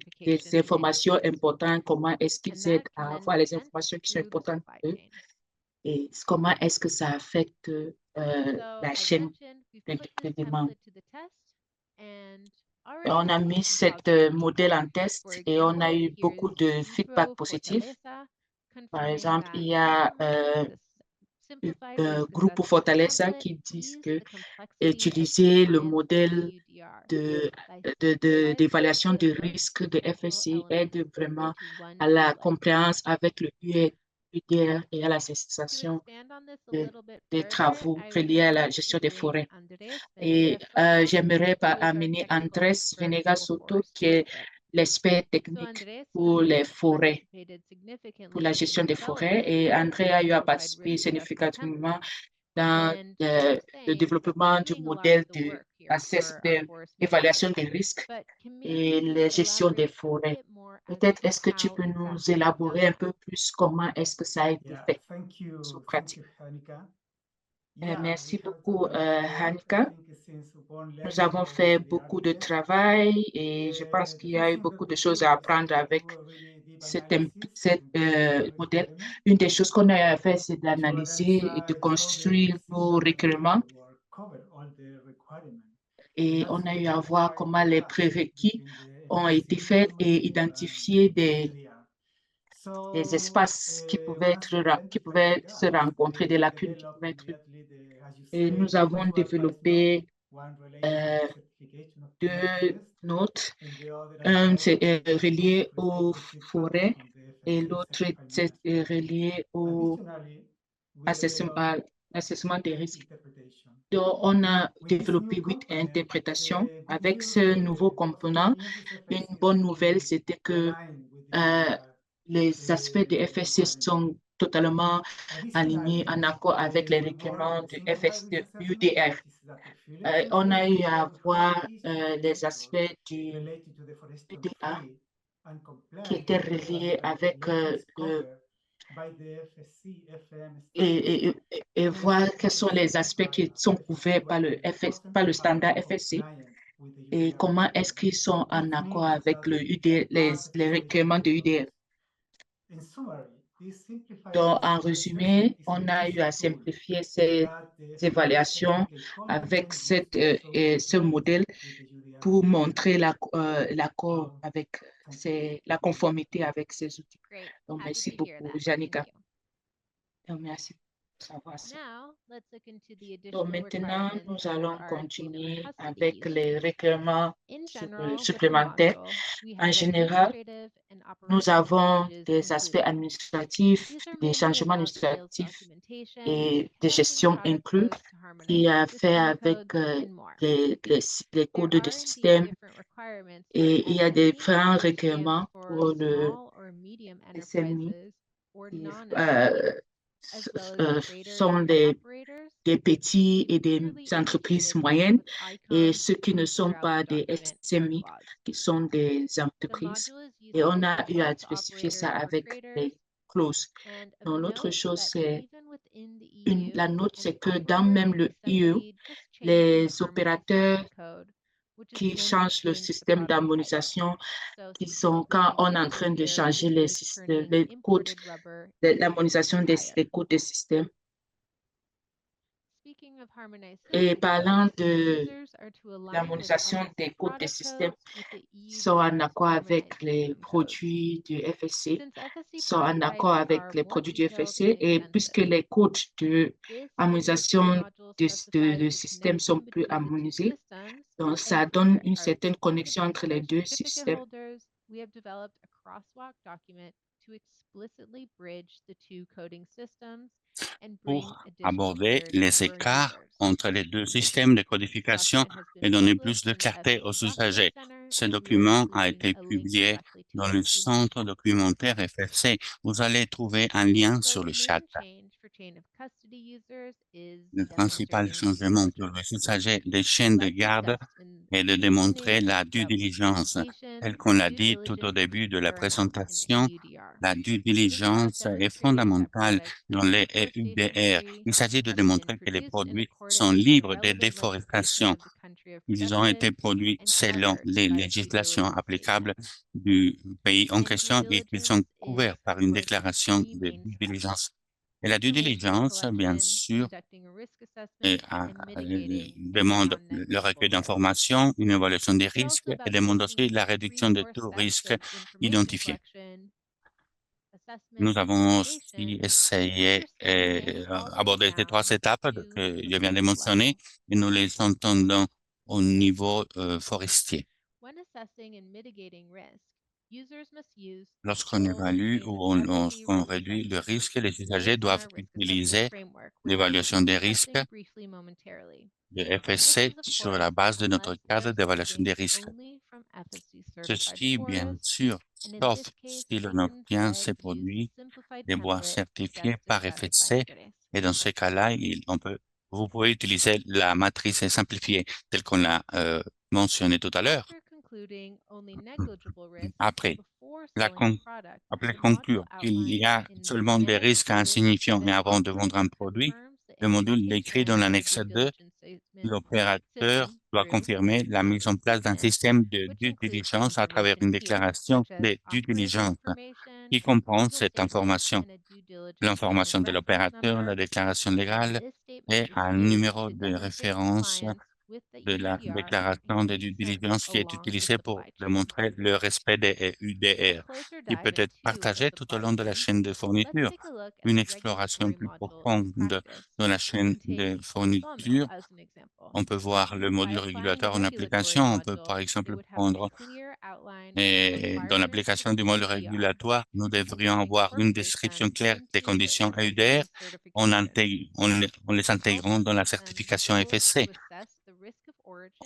informations importantes, comment est-ce qu'ils aident à avoir les informations qui sont importantes pour eux et comment est-ce que ça affecte la chaîne de demande. On a mis ce modèle en test et on a eu beaucoup de feedback positif. Par exemple, il y a Grupo Fortaleza qui disent que utiliser le modèle d'évaluation de risque de FSC aide vraiment à la compréhension avec le UDR et à la cessation des travaux reliés à la gestion des forêts. Et j'aimerais amener Andrés Venegas Soto, qui est l'expert technique pour les forêts, pour la gestion des forêts. Et André a eu à participer significativement dans le développement du modèle d'évaluation des risques et la gestion des forêts. Peut-être est-ce que tu peux nous élaborer un peu plus comment est-ce que ça a été fait sous pratique? Merci beaucoup, Hanika. Nous avons fait beaucoup de travail et je pense qu'il y a eu beaucoup de choses à apprendre avec cet modèle. Une des choses qu'on a fait, c'est d'analyser et de construire nos requêtements. Et on a eu à voir comment les prérequis ont été faits et identifier des espaces qui pouvaient se rencontrer, des lacunes qui pouvaient être. Et nous avons développé deux notes. Un, c'est relié aux forêts et l'autre est relié au assessment des risques. Donc, on a développé 8 interprétations avec ce nouveau component. Une bonne nouvelle, c'était que les aspects de FSC sont totalement alignés en accord avec les règlements du FSC UDR. On a eu à voir les aspects du UDA qui étaient reliés avec et voir quels sont les aspects qui sont couverts par le standard FSC et comment est-ce qu'ils sont en accord avec le UDR, les requêtements de UDR. Donc, en résumé, on a eu à simplifier ces évaluations avec ce modèle pour montrer l'accord avec la conformité avec ces outils. Donc, merci beaucoup, Janika. Merci pour savoir ça. Donc, maintenant, nous allons continuer avec les requêtements supplémentaires. En général, nous avons des aspects administratifs, des changements administratifs et de gestion inclus qui a fait avec les codes de système et il y a des différents requêtements pour medium SMI, enterprises or qui non-SME, as well as traders sont and des operators, petits et des clearly entreprises indicated moyennes, with et icons ceux qui ne sont throughout pas the des document or SMI, clause. qui sont des The entreprises. module is Et on useful a for eu à both spécifier ça operators or avec traders. les clauses. And of Donc, l'autre note chose, that c'est even within the la EU, note, an c'est que dans operator même can le EU, essentially just change the les harmonized opérateurs system code, which is qui in changent le between the système product types. d'harmonisation, So qui sont quand specifically, on est en this train de here changer les is systèmes, turning les codes, imported rubber de into l'harmonisation an iron. des codes des systèmes. Speaking of harmonized Et system parlant codes, de users are to align with l'harmonisation FSC des codes des product systèmes, codes with the EU sont en type's accord avec harmonized les system codes. produits du FSC, Since FSC sont en product accord types avec are les more produits du detailed FSC, and et puisque extensive, les codes de this harmonisation UTP module specifies de the systèmes sont connection plus between the two harmonisés, systems, donc ça and donne for une our certaine connexion certificate entre les deux certificate systèmes. holders, we have developed a crosswalk document to explicitly bridge the two coding systems and bring pour additional aborder clarity les for our écarts users. entre les deux systèmes de This codification document has been et donner plus published de in the clarté aux FSC Document usagers. Center, Ce and we are document a including été a link publié directly to dans it le in the centre chat. documentaire FSC. Vous allez trouver un lien So sur the le chat. main change for chain of custody users is Le principal demonstrating due changement pour diligence. les usagers des chaînes de Like garde discussed in est de the démontrer beginning la and due throughout this diligence. presentation, Tel qu'on l'a due dit tout au diligence début is de la paramount in présentation, any UDR. la due It is about diligence est demonstrating that fondamentale products dans les before state of EUDR. entry Il s'agit de have been démontrer que les produced in produits sont accordance with the libres de relevant legislation déforestation. of the country of Ils ont été production produits and selon covered les by a due législations diligence applicables statement. du pays en And due question et qu'ils sont diligence is, couverts par of une course, the déclaration three de main due steps: diligence. Et la due information diligence, bien collection, sûr, conducting a risk et, assessment, and mitigating any demande le recueil non-negligible risks. d'informations, une évaluation des But also risques et about demande taking aussi these la three réduction de core tout steps risque of information identifié. collection, assessment, Nous and avons aussi mitigation to essayé understanding all the way d'aborder ces trois down étapes to que the je viens de forest mentionner level. et nous les entendons au niveau forestier. When assessing and mitigating risk, users must use the Lorsqu'on full évalue chain ou of FSC lorsqu'on risk réduit le assessment risque, les based usagers on doivent our risk assessment utiliser framework, which we will l'évaluation be des risques discussing briefly momentarily. de This FSC is, of sur course, la base de notre unless we cadre are d'évaluation des sourcing risques. only from FSC certified Ceci, bien forests, sûr, and in sauf this case, si we l'on can obtient instead ces use the produits simplified des bois template certifiés just par discussed by FSC. Andrés. Et dans ce cas-là, vous pouvez utiliser la matrice simplifiée telle qu'on l'a mentionné tout à l'heure. After concluding only negligible risks Après, before la selling con- a product, après the module conclure qu'il y outlines a in seulement des red risques clear insignifiants et that avant de after vendre un it produit, confirms the le module décrit dans implementation of a l'annexe due 2, diligence l'opérateur system doit through confirmer la mise en place d'un statement, système de which due includes the diligence à travers information une here, déclaration such as de due operator diligence information, qui comprend legal cette statement, information, and a due diligence chain of l'information de reference l'opérateur, la number. déclaration And légale this statement et is un used numéro to de demonstrate référence compliance with the de la EUDR and déclaration can de be due sent diligence qui est along the utilisée pour supply chain. démontrer le respect des A UDR, closer qui dive peut être into the partagé tout au supply long de la chain, chaîne de let's fourniture. take a look at Une the exploration regulatory plus module in profonde practice. dans la We chaîne can take de the sawmill fourniture. as an example. On peut voir le By module applying the régulatoire en regulatory application. On peut par module, they exemple would have a prendre clear outline of the et dans requirements of l'application the du module EUDR, régulatoire, nous and devrions then avoir une incorporate description them claire des into the conditions EUDR FSC certification. en les We intégrant also dans la give them the certification tools FSC. to assess the risk of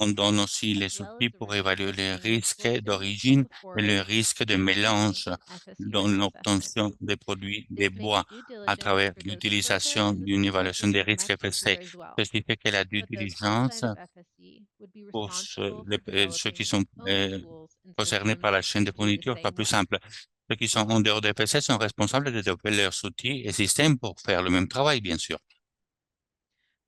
On origin, donne aussi as les well as outils the pour risk of évaluer les mixing and risques absorption of d'origine the et le forest risque de using mélange an FSC dans risk assessment. l'obtention des produits des This makes bois due à diligence travers for those closer l'utilisation in the d'une supply évaluation des chain risques much FSC. easier as well. Ceci fait que la due But those diligence outside of FSC would be pour responsible for ceux qui developing their sont own tools and concernés systems par la to chaîne de do the fourniture soit same plus work. simple. Ceux qui sont en dehors de FSC sont responsables de développer leurs outils et systèmes pour faire le même travail, bien sûr.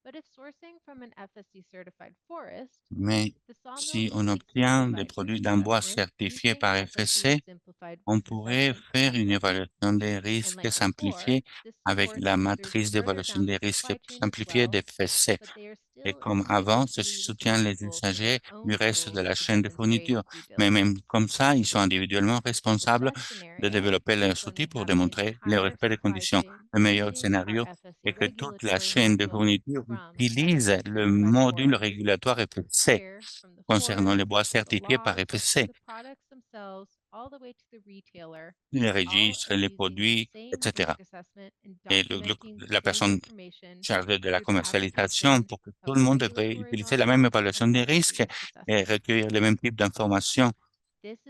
But if sourcing from an FSC certified forest, Mais the sawmill si would on need to obtient des provide produits risk d'un bois assessment certifié using par FSC's FSC, simplified on risk pourrait assessment faire une template. évaluation des And risques like before, simplifiée this avec supports la users matrice further d'évaluation down des the risques supply chain as simplifiée well, d'FSC. but they are Et still comme avant, ceci individually soutient les responsible for their usagers du own reste de tools la to chaîne de demonstrate fourniture. due Mais même diligence. comme ça, ils sont individuellement The responsables best de scenario développer leurs is when outils we pour have the démontrer le entire respect des supply conditions. chain Le meilleur using our scénario est FSC que toute la regulatory chaîne de module fourniture from an utilise FSC le certified module forest. régulatoire FSC Here, from the concernant forest les bois to the certifiés par logs to FSC, the products themselves, all the way to the retailer, les all registres, are les using the produits, same etc. risk assessment and Et documenting the la same personne information chargée de la through the commercialisation application pour que tout of le the monde devrait regulatory utiliser la même module and évaluation des FSC risques risk et assessment. recueillir le même type d'informations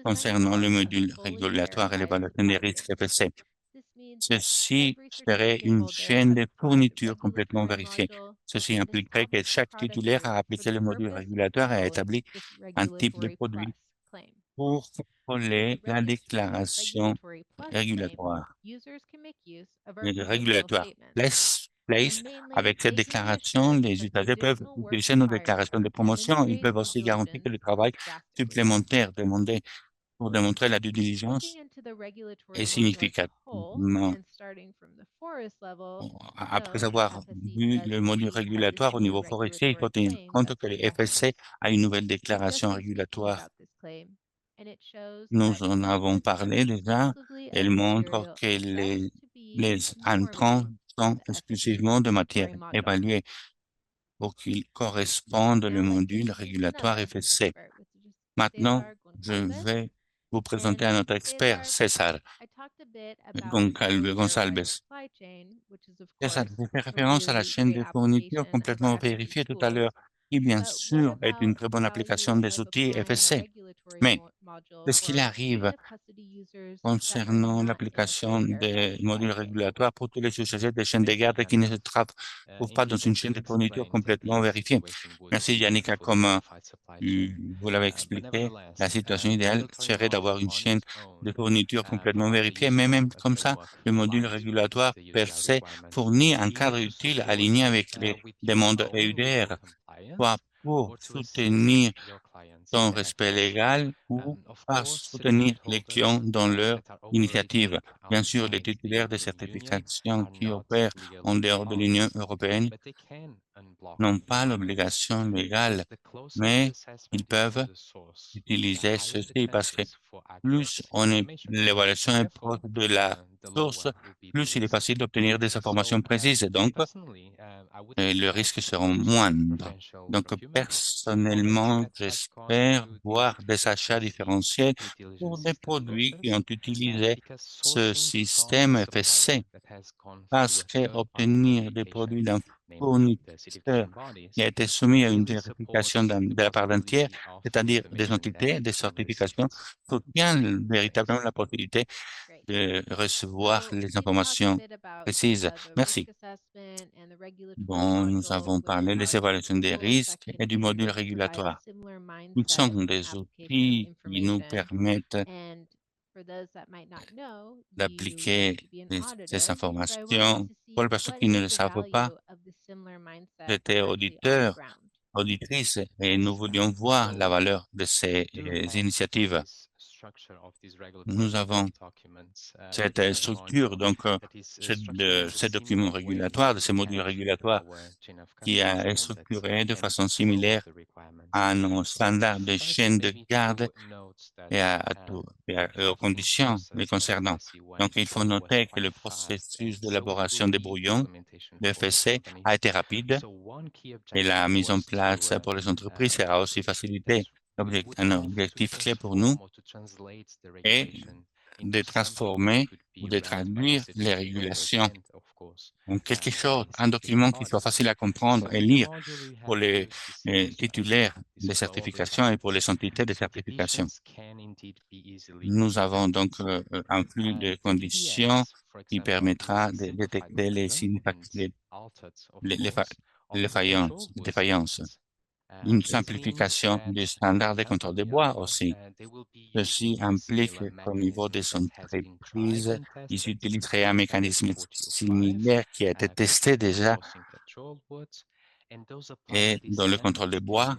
concernant le module régulatoire et l'évaluation des risques FSC. Ceci serait une chaîne de fourniture complètement vérifiée. Ceci impliquerait que chaque titulaire a appliqué le module régulatoire et a établi un type de produit pour contrôler la déclaration régulatoire. Place. Avec cette déclaration, les usagers peuvent utiliser nos déclarations de promotion. Ils peuvent aussi garantir que le travail supplémentaire demandé pour démontrer la due diligence est significativement. Après avoir vu le module régulatoire au niveau forestier, il faut tenir compte que les FSC a une nouvelle déclaration régulatoire. Nous en avons parlé déjà. Elle montre que les intrants sont exclusivement de matière évaluée pour qu'ils correspondent au module régulatoire FSC. Maintenant, je vais vous présenter un autre expert, César Gonçalves. César, j'ai fait référence à la chaîne de fourniture complètement vérifiée tout à l'heure, qui bien sûr est une très bonne application des outils FSC. Mais qu'est-ce qu'il arrive concernant l'application des modules régulatoires pour tous les usagers des chaînes de garde qui ne se trouvent pas dans une chaîne de fourniture complètement vérifiée? Merci Yannicka, comme vous l'avez expliqué, la situation idéale serait d'avoir une chaîne de fourniture complètement vérifiée, mais même comme ça, le module régulatoire per se fournit un cadre utile aligné avec les demandes EUDR, soit pour soutenir son respect légal ou par soutenir les clients dans leur initiative. Bien sûr, les titulaires de certification qui opèrent en dehors de l'Union européenne n'ont pas l'obligation légale, mais ils peuvent utiliser ceci parce que plus l'évaluation est proche de la source, plus il est facile d'obtenir des informations précises. Donc, les risques seront moindres. Donc, personnellement, j'espère voir des achats différentiels pour des produits qui ont utilisé ce système FSC, parce qu'obtenir des produits d'un fournisseur qui a été soumis à une vérification de la part d'un tiers, c'est-à-dire des entités, des certifications, soutient véritablement la possibilité de recevoir les informations précises. Merci. Bon, nous avons parlé des évaluations des risques et du module régulatoire. Ils sont des outils qui nous permettent d'appliquer ces informations. Pour les personnes qui ne le savent pas, j'étais auditrice, et nous voulions voir la valeur de ces initiatives. Nous avons cette structure, donc ces documents régulatoires, de ces modules régulatoires, qui est structuré de façon similaire à nos standards de chaîne de garde et aux conditions les concernant. Donc, il faut noter que le processus d'élaboration des brouillons de FSC a été rapide et la mise en place pour les entreprises sera aussi facilitée. Un objectif clé pour nous est de transformer ou de traduire les régulations en quelque chose, un document qui soit facile à comprendre et lire pour les titulaires de certification et pour les entités de certification. Nous avons donc un flux de conditions qui permettra de détecter les défaillances. Une simplification du standard de contrôle des bois aussi. Ceci implique qu'au niveau des entreprises, ils utiliseraient un mécanisme similaire qui a été testé déjà et dans le contrôle des bois,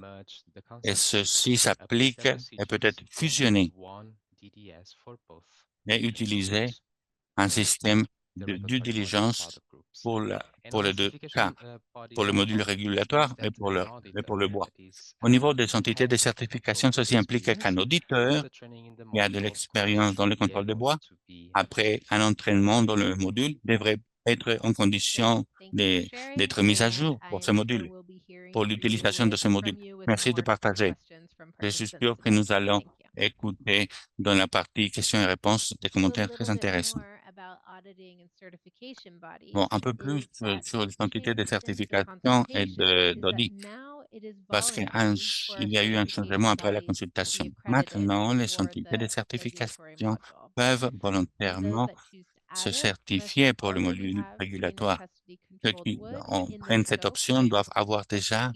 et ceci s'applique et peut être fusionné et utiliser un système de due diligence pour les deux cas, pour le module régulatoire et pour le bois. Au niveau des entités de certification, ceci implique qu'un auditeur qui a de l'expérience dans le contrôle de bois, après un entraînement dans le module, devrait être en condition d'être mis à jour pour ce module, pour l'utilisation de ce module. Merci de partager. Je suis sûr que nous allons écouter dans la partie questions et réponses des commentaires très intéressants. Bon, un peu plus sur les entités de certification et d'audit, parce qu'il y a eu un changement après la consultation. Maintenant, les entités de certification peuvent volontairement se certifier pour le module régulatoire. Ceux qui prennent cette option doivent avoir déjà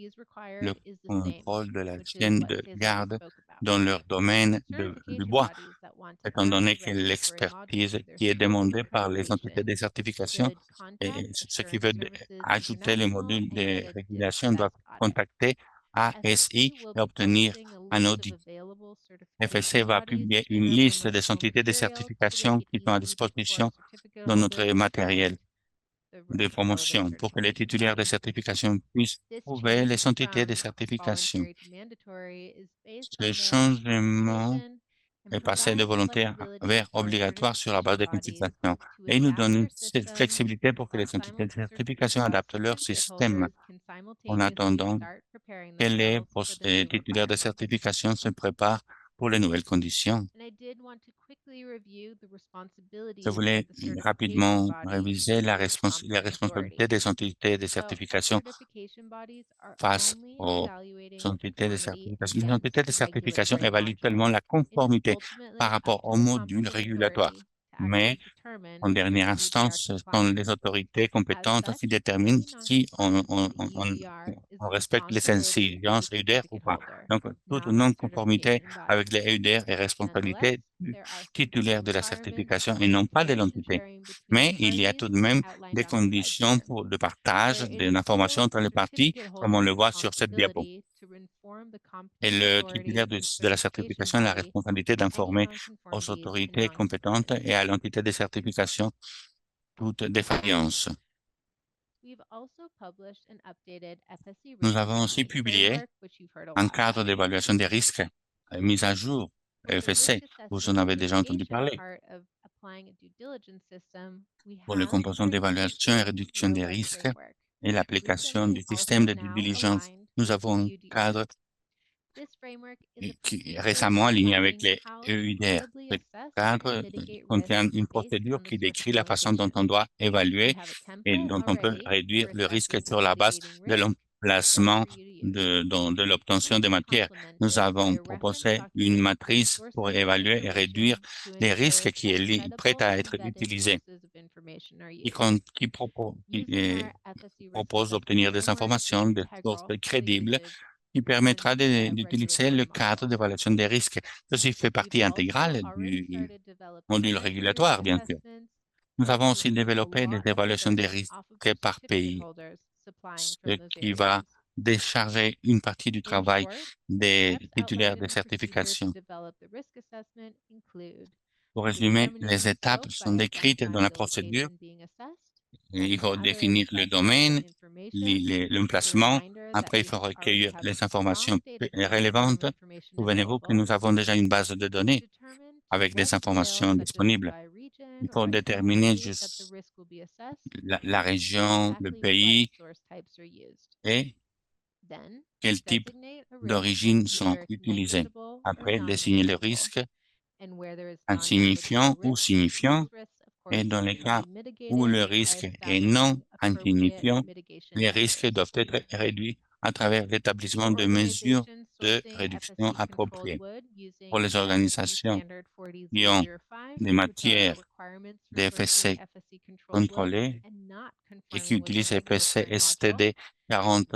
le contrôle de la chaîne de garde dans leur domaine du bois, étant donné que l'expertise qui est demandée par les entités de certification et ce qui veut ajouter les modules de régulation doivent contacter ASI et obtenir un audit. FSC va publier une liste des entités de certification qui sont à disposition dans notre matériel de promotion pour que les titulaires de certification puissent trouver les entités de certification. Ce changement est passé de volontaire vers obligatoire sur la base de consultation et il nous donne une flexibilité pour que les entités de certification adaptent leur système en attendant que les titulaires de certification se préparent pour les nouvelles conditions. Je voulais rapidement réviser les responsabilités des entités de certification face aux entités de certification. Les entités de certification évaluent seulement la conformité par rapport au module régulatoire, mais en dernière instance, ce sont les autorités compétentes qui déterminent si on respecte les exigences EUDR ou pas. Donc, toute non-conformité avec les EUDR est responsabilité du titulaire de la certification et non pas de l'entité. Mais il y a tout de même des conditions de partage d'informations entre les parties, comme on le voit sur cette diapo. Et le titulaire de la certification a la responsabilité d'informer aux autorités compétentes et à l'entité de certification toute défaillance. Nous avons aussi publié un cadre d'évaluation des risques mis à jour, FSC. Vous en avez déjà entendu parler. Pour les composants d'évaluation et réduction des risques et l'application du système de due diligence, nous avons un cadre qui est récemment aligné avec les EUDR. Ce cadre contient une procédure qui décrit la façon dont on doit évaluer et dont on peut réduire le risque sur la base de l'emplacement de l'obtention des matières. Nous avons proposé une matrice pour évaluer et réduire les risques qui est prête à être utilisée, qui propose d'obtenir des informations de sources crédibles qui permettra d'utiliser le cadre d'évaluation des risques. Ceci fait partie intégrale du module régulatoire, bien sûr. Nous avons aussi développé des évaluations des risques par pays, ce qui va décharger une partie du travail des titulaires de certification. Pour résumer, les étapes sont décrites dans la procédure. Il faut définir le domaine, l'emplacement. Après, il faut recueillir les informations relevantes. Souvenez-vous que nous avons déjà une base de données avec des informations disponibles. Il faut déterminer juste la région, le pays et quel type d'origine sont utilisés. Après, désigner le risque insignifiant ou signifiant. Et dans les cas où le risque est non insignifiant, les risques doivent être réduits à travers l'établissement de mesures de réduction appropriées. Pour les organisations qui ont des matières de FSC contrôlées et qui utilisent FSC STD 40,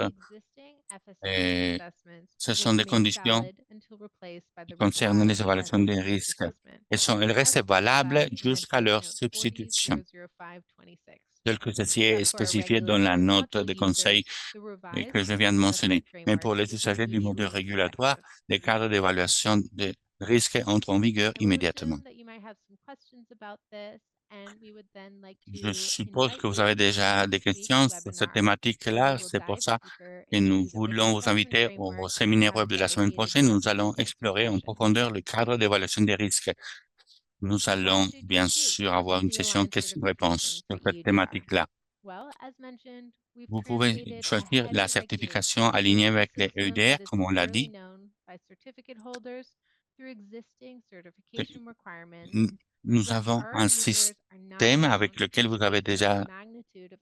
ce sont des conditions qui concernent les évaluations des risques. Elles restent valables jusqu'à leur substitution, tel que ceci est spécifié dans la note de conseil que je viens de mentionner. Mais pour les usagers du modèle régulatoire, les cadres d'évaluation des risques entrent en vigueur immédiatement. Je suppose que vous avez déjà des questions sur cette thématique-là. C'est pour ça que nous voulons vous inviter au séminaire web de la semaine prochaine. Nous allons explorer en profondeur le cadre d'évaluation des risques. Nous allons bien sûr avoir une session questions-réponses sur cette thématique-là. Vous pouvez choisir la certification alignée avec les EUDR, comme on l'a dit. Nous avons un système avec lequel vous avez déjà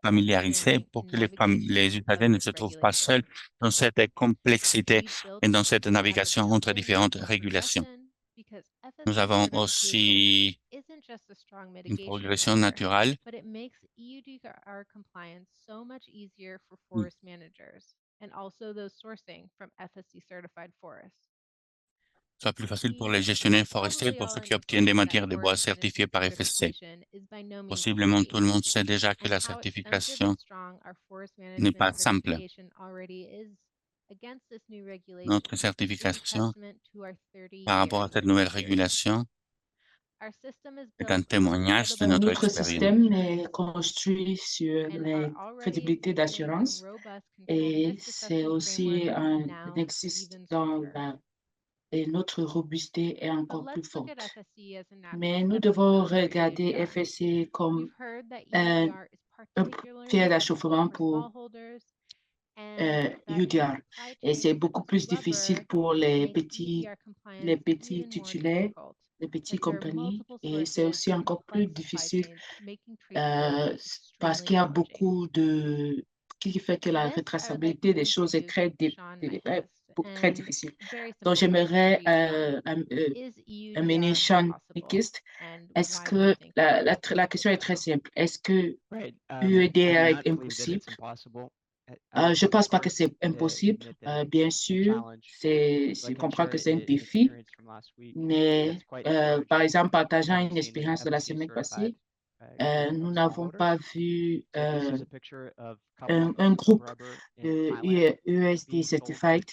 familiarisé pour que les usagers ne se trouvent pas seuls dans cette complexité et dans cette navigation entre différentes régulations. Nous avons aussi une progression naturelle. Soit plus facile pour les gestionnaires forestiers, pour ceux qui obtiennent des matières de bois certifiées par FSC. Possiblement, tout le monde sait déjà que la certification n'est pas simple. Notre certification par rapport à cette nouvelle régulation est un témoignage de notre Notre expérience. système est construit sur les crédibilités d'assurance et c'est aussi existe dans et notre robusteté est encore plus forte. Mais nous devons regarder FSC comme un pied d'achoppement pour UDR. Et c'est beaucoup plus difficile pour les petits titulaires, les petites compagnies. Et c'est aussi encore plus difficile parce qu'il y a beaucoup de... qui fait que la retraçabilité des choses est très difficile. Donc, j'aimerais amener Sean Nickist. Est-ce que la question est très simple. Est-ce que UEDR est impossible? Je ne pense pas que c'est impossible. Bien sûr, je comprends que c'est un défi, mais par exemple, partageant une expérience de la semaine passée, nous n'avons pas vu un groupe de USD Certified.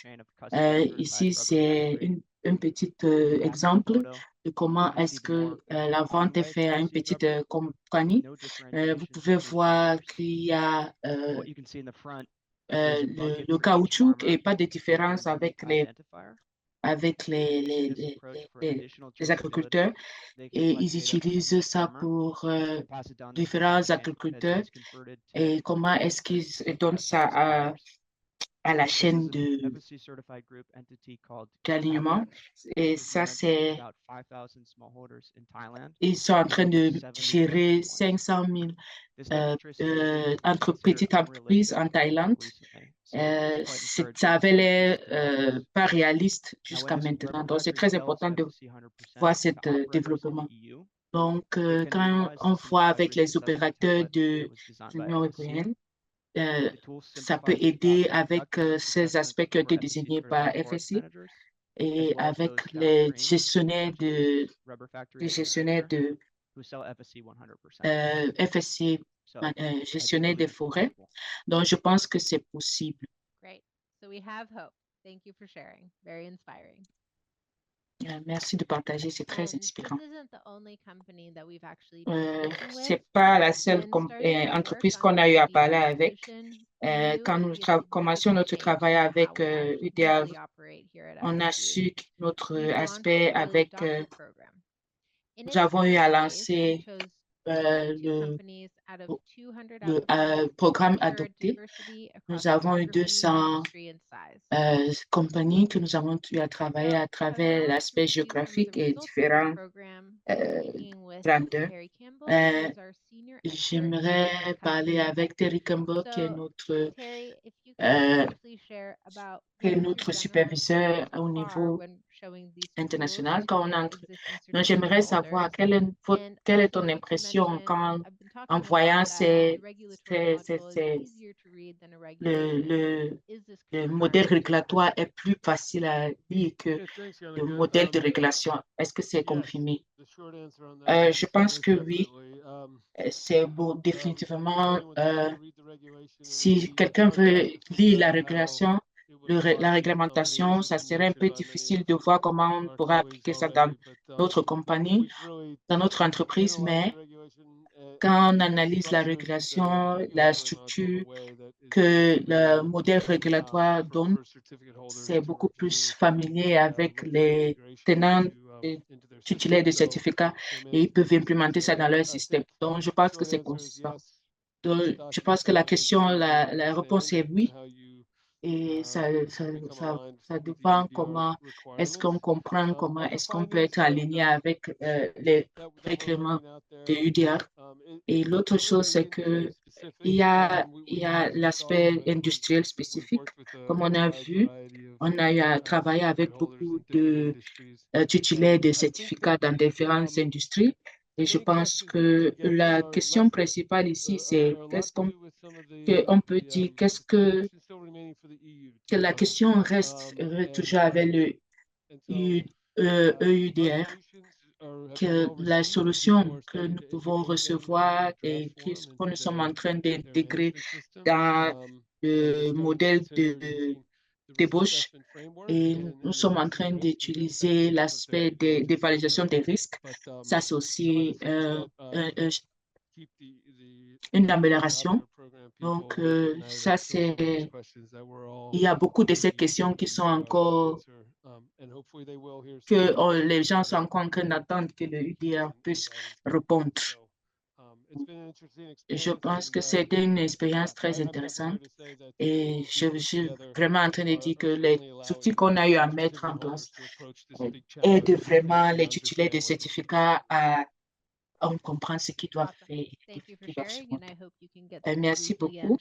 Ici, c'est un petit exemple de comment est-ce que la vente est faite à une petite compagnie. Vous pouvez voir qu'il y a le caoutchouc et pas de différence avec les agriculteurs et ils utilisent ça pour différents agriculteurs et comment est-ce qu'ils donnent ça à la chaîne d'alignement. Et ça, c'est... Ils sont en train de gérer 500 000 petites entreprises en Thaïlande. Ça avait l'air pas réaliste jusqu'à maintenant. Donc, c'est très important de voir ce développement. Donc, quand on voit avec les opérateurs de l'Union européenne, ça peut aider avec ces aspects qui ont été désignés par FSC et avec les gestionnaires de FSC, gestionnaires des forêts. Donc, je pense que c'est possible. Merci de partager, c'est très inspirant. Ce n'est pas la seule entreprise qu'on a eu à parler avec. Quand nous commencions notre travail avec UDR, on a su notre aspect avec... nous avons eu à lancer le programme adopté. Nous avons eu 200 compagnies que nous avons eu à travailler à travers l'aspect géographique et différents grandeurs. J'aimerais parler avec Terry Campbell, qui est notre superviseur au niveau international. Quand on entre, donc j'aimerais savoir quelle est ton impression en voyant le modèle régulatoire est plus facile à lire que le modèle de régulation. Est-ce que c'est confirmé? Je pense que oui. C'est beau, définitivement. Si quelqu'un veut lire la régulation, la réglementation, ça serait un peu difficile de voir comment on pourra appliquer ça dans notre compagnie, dans notre entreprise, mais quand on analyse la régulation, la structure que le modèle régulatoire donne, c'est beaucoup plus familier avec les tenants titulaires de certificats et ils peuvent implémenter ça dans leur système. Donc, je pense que c'est consistant. Donc, je pense que la réponse est oui. Et ça dépend comment est-ce qu'on comprend, comment est-ce qu'on peut être aligné avec les règlements de UDR. Et l'autre chose, c'est que il y a l'aspect industriel spécifique. Comme on a vu, on a eu à travailler avec beaucoup de titulaires de certificats dans différentes industries. Et je pense que la question principale ici, c'est qu'est-ce qu'on peut dire, que la question reste toujours avec le EUDR, que la solution que nous pouvons recevoir et que nous sommes en train d'intégrer dans le modèle d'ébauche, et nous sommes en train d'utiliser l'aspect d'évaluation des risques. Ça, c'est aussi une amélioration. Donc, ça, c'est... Il y a beaucoup de ces questions qui sont encore... que les gens sont encore en train d'attendre que le UDR puisse répondre. Je pense que c'était une expérience très intéressante et je suis vraiment en train de dire que les outils qu'on a eu à mettre en place aident vraiment les titulaires de certificats à comprendre ce qu'ils doivent faire. Merci beaucoup.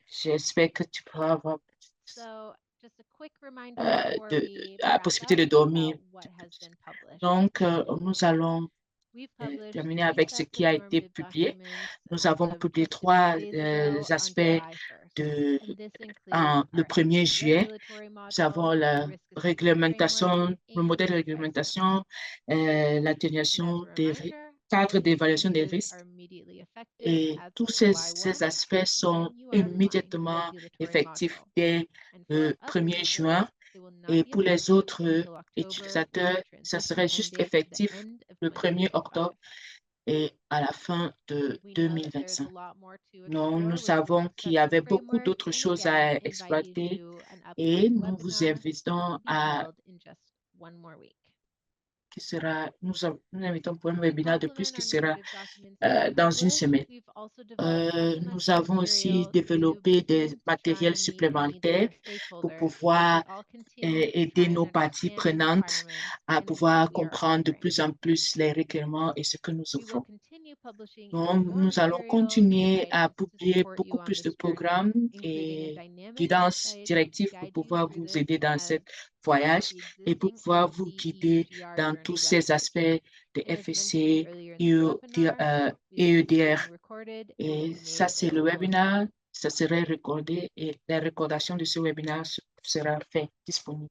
J'espère que tu pourras avoir la possibilité de dormir. Donc, nous allons terminer avec ce qui a été publié. Nous avons publié 3 aspects le 1er juillet. Nous avons la réglementation, le modèle de réglementation, l'atténuation des cadres d'évaluation des risques. Et tous ces aspects sont immédiatement effectifs dès le 1er juin. Et pour les autres utilisateurs, ça serait juste effectif le 1er octobre et à la fin de 2025. Nous savons qu'il y avait beaucoup d'autres choses à exploiter et nous vous invitons à nous invitons pour un webinaire de plus qui sera dans une semaine. Nous avons aussi développé des matériels supplémentaires pour pouvoir aider nos parties prenantes à pouvoir comprendre de plus en plus les règlements et ce que nous offrons. Donc, nous allons continuer à publier beaucoup plus de programmes et guidances directives pour pouvoir vous aider dans ce voyage et pour pouvoir vous guider dans tous ces aspects de FSC, EUDR. Et ça, c'est le webinaire. Ça serait recordé et la recordation de ce webinaire sera fait disponible.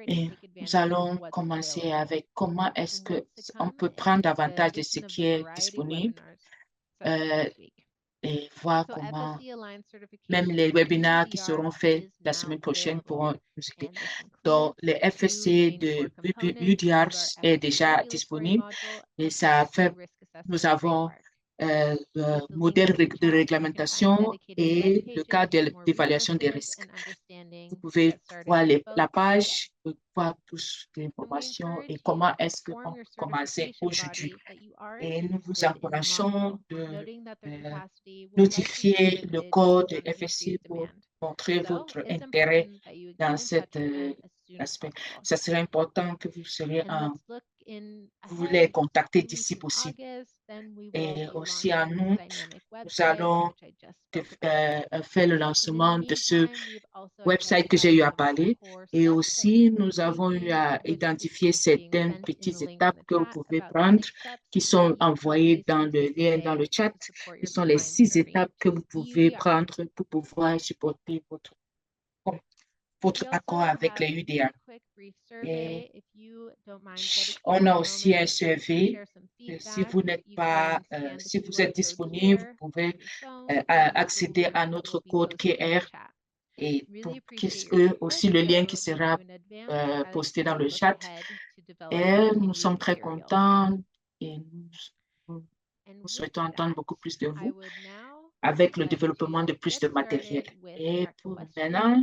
Et nous allons commencer avec comment est-ce qu'on peut prendre avantage de ce qui est disponible et voir comment même les webinaires qui seront faits la semaine prochaine pourront nous aider. Donc, le FSC de UDR est déjà disponible et ça fait, nous avons le modèle de réglementation et le cadre d'évaluation des risques. Vous pouvez voir la page, voir toutes les informations et comment est-ce qu'on peut commencer aujourd'hui. Et nous vous encourageons de notifier le code FSC pour montrer votre intérêt dans cet aspect. Ça serait important que vous vous les contacter d'ici possible. Et aussi en août, nous allons faire le lancement de ce website que j'ai eu à parler. Et aussi, nous avons eu à identifier certaines petites étapes que vous pouvez prendre qui sont envoyées dans le lien dans le chat. Ce sont les 6 étapes que vous pouvez prendre pour pouvoir supporter votre accord avec les UDA. Et on a aussi un survey. Si vous n'êtes pas, si vous êtes disponible, vous pouvez accéder à notre code QR et aussi le lien qui sera posté dans le chat. Et nous sommes très contents et nous souhaitons entendre beaucoup plus de vous. avec le développement de plus de matériel. Et pour maintenant,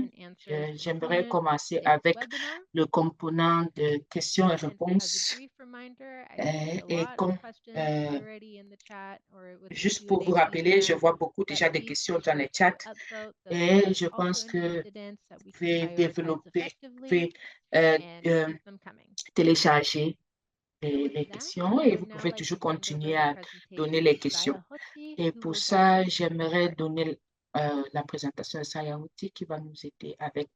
j'aimerais commencer avec le component de questions et réponses. Et comme juste pour vous rappeler, je vois beaucoup déjà des questions dans les chats et je pense que vous pouvez développer, vous pouvez télécharger les questions et vous pouvez toujours continuer à donner les questions. Et pour ça, j'aimerais donner la présentation de Sayahouti qui va nous aider avec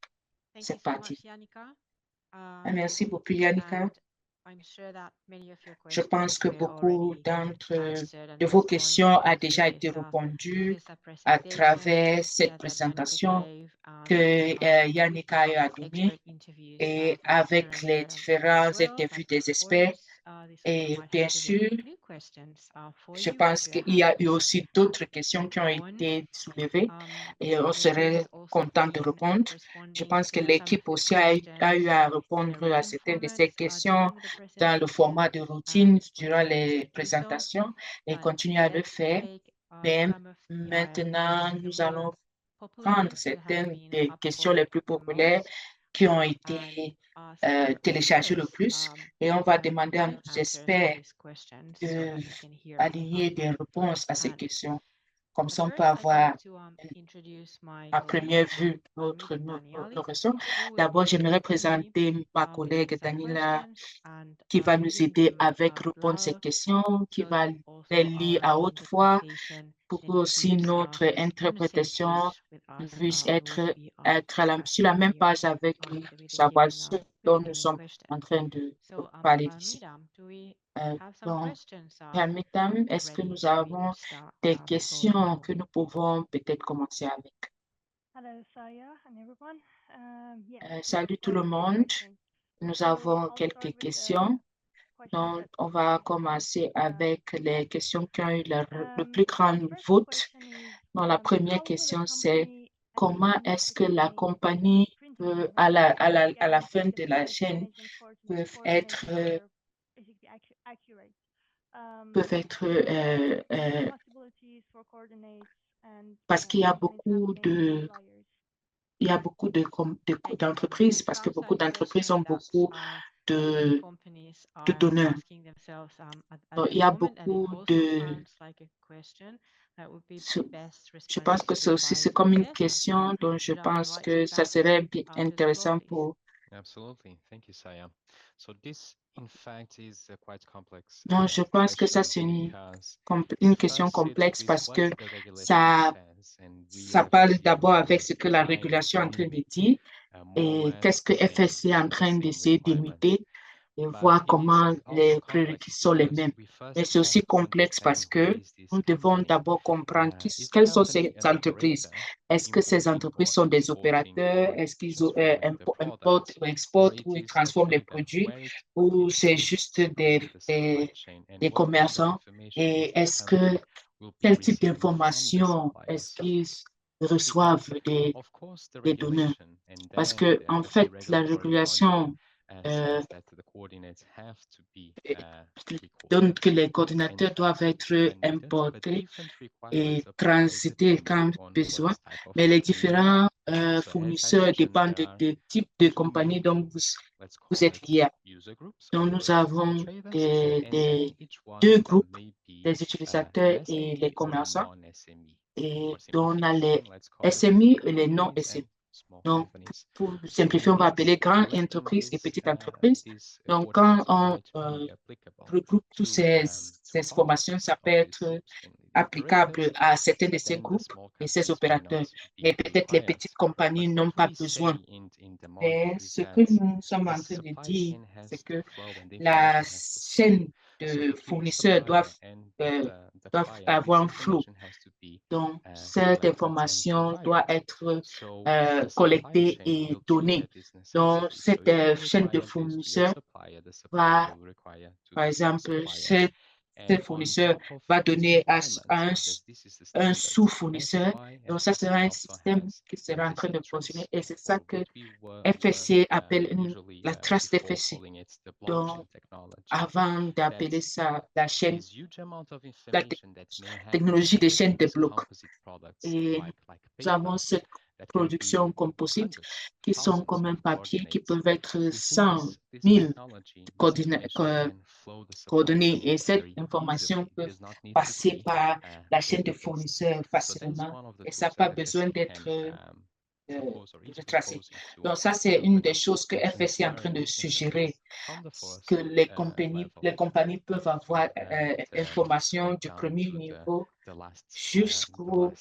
cette partie. Merci beaucoup, Yannicka. Je pense que beaucoup de vos questions ont déjà été répondues à travers cette présentation que Yannicka a donnée et avec les différentes interviews des experts. Et bien sûr, je pense qu'il y a eu aussi d'autres questions qui ont été soulevées et on serait content de répondre. Je pense que l'équipe aussi a eu à répondre à certaines de ces questions dans le format de routine durant les présentations et continue à le faire. Mais maintenant, nous allons prendre certaines des questions les plus populaires qui ont été téléchargées le plus et on va demander à nos experts d'aligner des réponses à ces questions. Comme ça, on peut avoir à première vue notre question. D'abord, j'aimerais présenter ma collègue Daniela qui va nous aider avec répondre à ces questions, qui va les lire à haute voix pour que aussi notre interprétation puisse être sur la même page avec savoir ce dont nous sommes en train de parler ici. Donc, mesdames, est-ce que nous avons des questions que nous pouvons peut-être commencer avec? Salut tout le monde. Nous avons quelques questions. Donc, on va commencer avec les questions qui ont eu le plus grand vote. Donc, la première question, c'est comment est-ce que la compagnie, à la fin de la chaîne, peuvent être parce qu'il y a beaucoup d'entreprises, parce que beaucoup d'entreprises ont beaucoup de donneurs. Donc, il y a beaucoup de... Je pense que c'est comme une question dont je pense que ça serait bien intéressant pour... Donc, je pense que ça, c'est une question complexe parce que ça parle d'abord avec ce que la régulation est en train de dire et qu'est-ce que FSC est en train d'essayer d'imiter et voir comment les prérequis sont les mêmes. Mais c'est aussi complexe parce que nous devons d'abord comprendre quelles sont ces entreprises. Est-ce que ces entreprises sont des opérateurs? Est-ce qu'ils importent ou exportent ou ils transforment les produits? Ou c'est juste des commerçants? Et quel type d'informations est-ce qu'ils reçoivent des donneurs? Parce que, en fait, la régulation donc que les coordinateurs doivent être importés et transités quand besoin, mais les différents fournisseurs dépendent du type de compagnie dont vous êtes liés. Donc, nous avons deux groupes, les utilisateurs et les commerçants, et donc on a les SMI et les non-SMI. Donc, pour simplifier, on va appeler grandes entreprises et petites entreprises. Donc, quand on regroupe toutes ces informations, ça peut être applicable à certains de ces groupes et ces opérateurs. Mais peut-être les petites compagnies n'ont pas besoin. Et ce que nous sommes en train de dire, c'est que la chaîne de fournisseurs doivent avoir un flot. Donc, cette information doit être collectée et donnée. Donc, cette chaîne de fournisseurs va, par exemple, ce fournisseur va donner à un sous-fournisseur. Donc, ça sera un système qui sera en train de fonctionner et c'est ça que FSC appelle la trace d'FSC. Donc, avant d'appeler ça la chaîne, la technologie des chaînes de blocs. Et nous avons cette production composite qui sont comme un papier qui peuvent être 100 000 coordonnées et cette information peut passer par la chaîne de fournisseurs facilement et ça n'a pas besoin d'être tracé. Donc ça, c'est une des choses que FSC est en train de suggérer, que les compagnies peuvent avoir information du premier niveau jusqu'au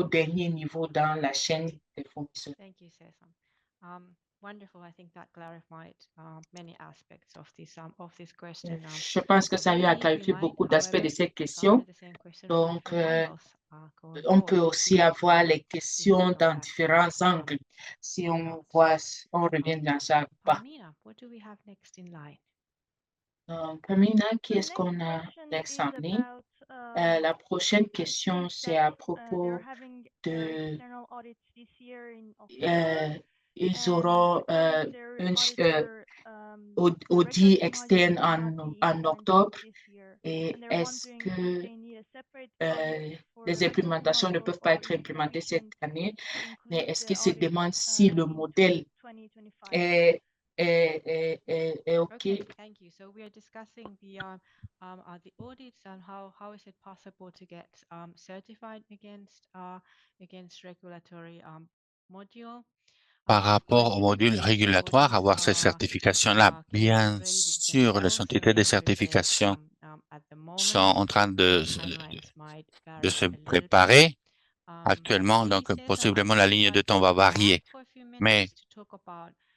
dernier niveau dans la chaîne des fournisseurs. Thank you, Cesar. Wonderful. I think that clarified many aspects of this question. Je pense que ça a eu à clarifier beaucoup d'aspects de cette question. Donc, on peut aussi avoir les questions dans différents angles si on revient dans ça ou pas. Pamina, what do we have next in line? Pamina, qui est-ce qu'on a next en ligne? La prochaine question, c'est à propos de ils auront un audit externe en octobre et est-ce que les implémentations ne peuvent pas être implémentées cette année, mais est-ce qu'ils se demandent si le modèle est OK? Okay, thank you. So we are discussing the audits and how is it possible to get certified against regulatory module. Par rapport au module régulatoire, avoir cette certification-là, bien sûr, les entités de certification sont en train de se préparer actuellement, donc possiblement la ligne de temps va varier, mais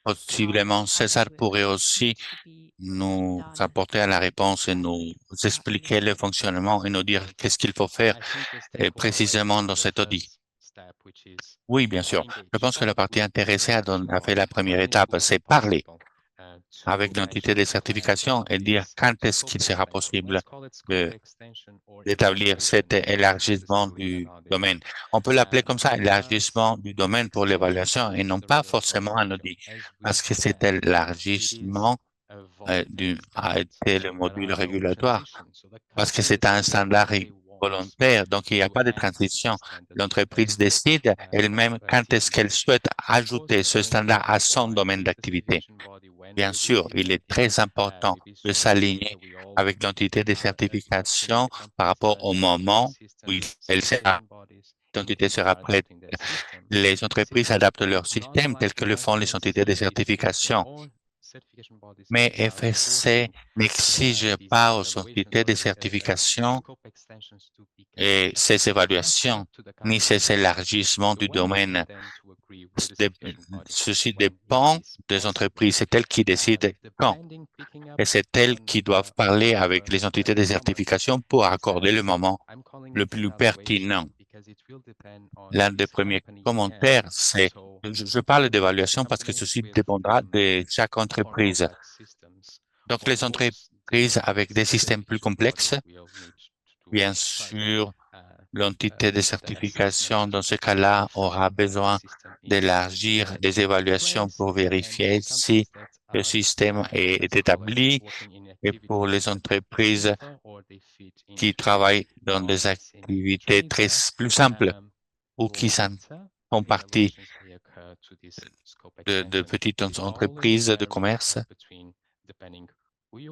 possiblement César pourrait aussi nous apporter à la réponse et nous expliquer le fonctionnement et nous dire qu'est-ce qu'il faut faire précisément dans cet audit. Oui, bien sûr. Je pense que la partie intéressée a fait la première étape, c'est parler avec l'entité de certification et dire quand est-ce qu'il sera possible d'établir cet élargissement du domaine. On peut l'appeler comme ça, élargissement du domaine pour l'évaluation et non pas forcément un audit, parce que cet élargissement a été le module régulatoire, parce que c'est un standard volontaire, donc il n'y a pas de transition. L'entreprise décide elle-même quand est-ce qu'elle souhaite ajouter ce standard à son domaine d'activité. Bien sûr, il est très important de s'aligner avec l'entité de certification par rapport au moment où l'entité sera prête. Les entreprises adaptent leur système tel que le font les entités de certification. Mais FSC n'exige pas aux entités de certification et ces évaluations, ni ces élargissements du domaine. Ceci dépend des entreprises. C'est elles qui décident quand. Et c'est elles qui doivent parler avec les entités de certification pour accorder le moment le plus pertinent. L'un des premiers commentaires, c'est, je parle d'évaluation parce que ceci dépendra de chaque entreprise. Donc, les entreprises avec des systèmes plus complexes, bien sûr, l'entité de certification, dans ce cas-là, aura besoin d'élargir des évaluations pour vérifier si le système est établi. Et pour les entreprises qui travaillent dans des activités plus simples ou qui font partie de petites entreprises de commerce, il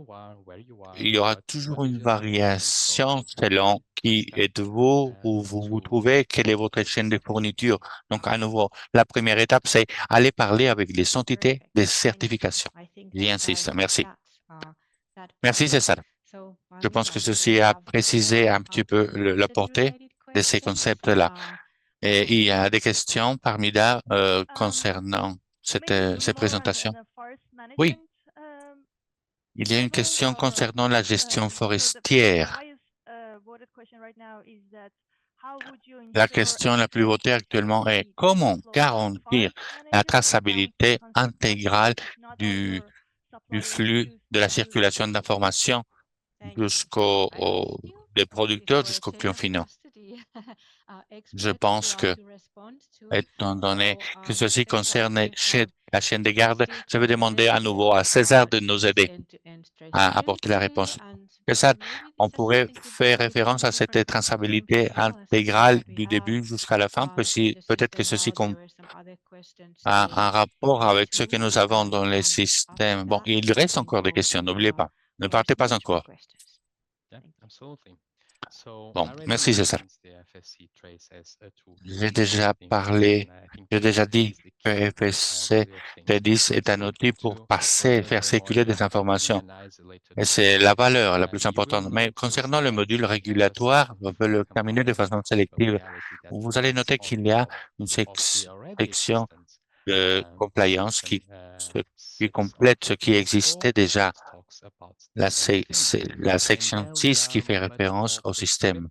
y aura toujours une variation selon qui êtes-vous, où vous vous trouvez, quelle est votre chaîne de fourniture. Donc, à nouveau, la première étape, c'est aller parler avec les entités de certification. J'insiste. Merci. Merci, César. Je pense que ceci a précisé un petit peu la portée de ces concepts-là. Et il y a des questions parmi là concernant ces présentations. Oui. Il y a une question concernant la gestion forestière. La question la plus votée actuellement est comment garantir la traçabilité intégrale du flux de la circulation d'informations des producteurs jusqu'aux clients finaux. Je pense que, étant donné que ceci concerne la chaîne de garde, je vais demander à nouveau à César de nous aider à apporter la réponse. César, on pourrait faire référence à cette traçabilité intégrale du début jusqu'à la fin, peut-être que ceci a un rapport avec ce que nous avons dans les systèmes. Bon, il reste encore des questions, n'oubliez pas. Ne partez pas encore. Bon, merci César. J'ai déjà dit que FSC T10 est un outil pour faire circuler des informations. Et c'est la valeur la plus importante. Mais concernant le module régulatoire, on peut le terminer de façon sélective. Vous allez noter qu'il y a une section de compliance qui complète ce qui existait déjà. La section 6 qui fait référence au système.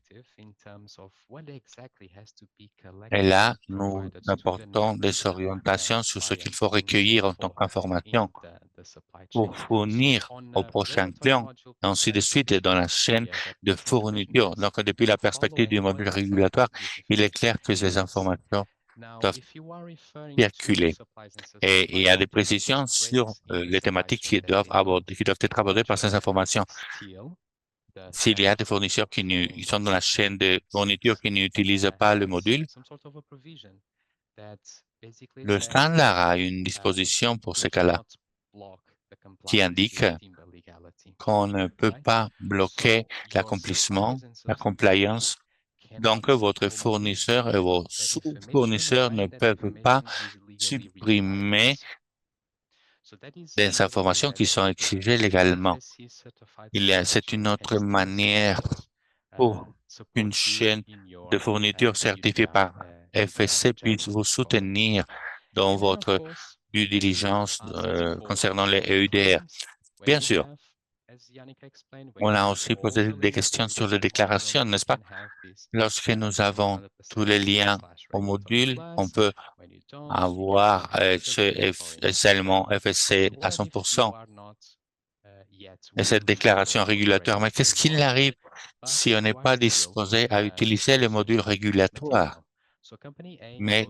Et là, nous apportons des orientations sur ce qu'il faut recueillir en tant qu'information pour fournir au prochain client, et ainsi de suite, dans la chaîne de fourniture. Donc, depuis la perspective du module régulatoire, il est clair que ces informations doivent circuler. Et il y a des précisions sur les thématiques qui doivent être abordées par ces informations. S'il y a des fournisseurs qui sont dans la chaîne de fourniture qui n'utilisent pas le module, le standard a une disposition pour ce cas-là qui indique qu'on ne peut pas bloquer l'accomplissement, la compliance. Donc, votre fournisseur et vos sous-fournisseurs ne peuvent pas supprimer des informations qui sont exigées légalement. C'est une autre manière pour qu'une chaîne de fourniture certifiée par FSC puisse vous soutenir dans votre due diligence concernant les EUDR. Bien sûr, on a aussi posé des questions sur les déclarations, n'est-ce pas? Lorsque nous avons tous les liens au module, on peut avoir seulement FSC à 100%. Et cette déclaration régulatoire, mais qu'est-ce qu'il arrive si on n'est pas disposé à utiliser le module régulatoire, mais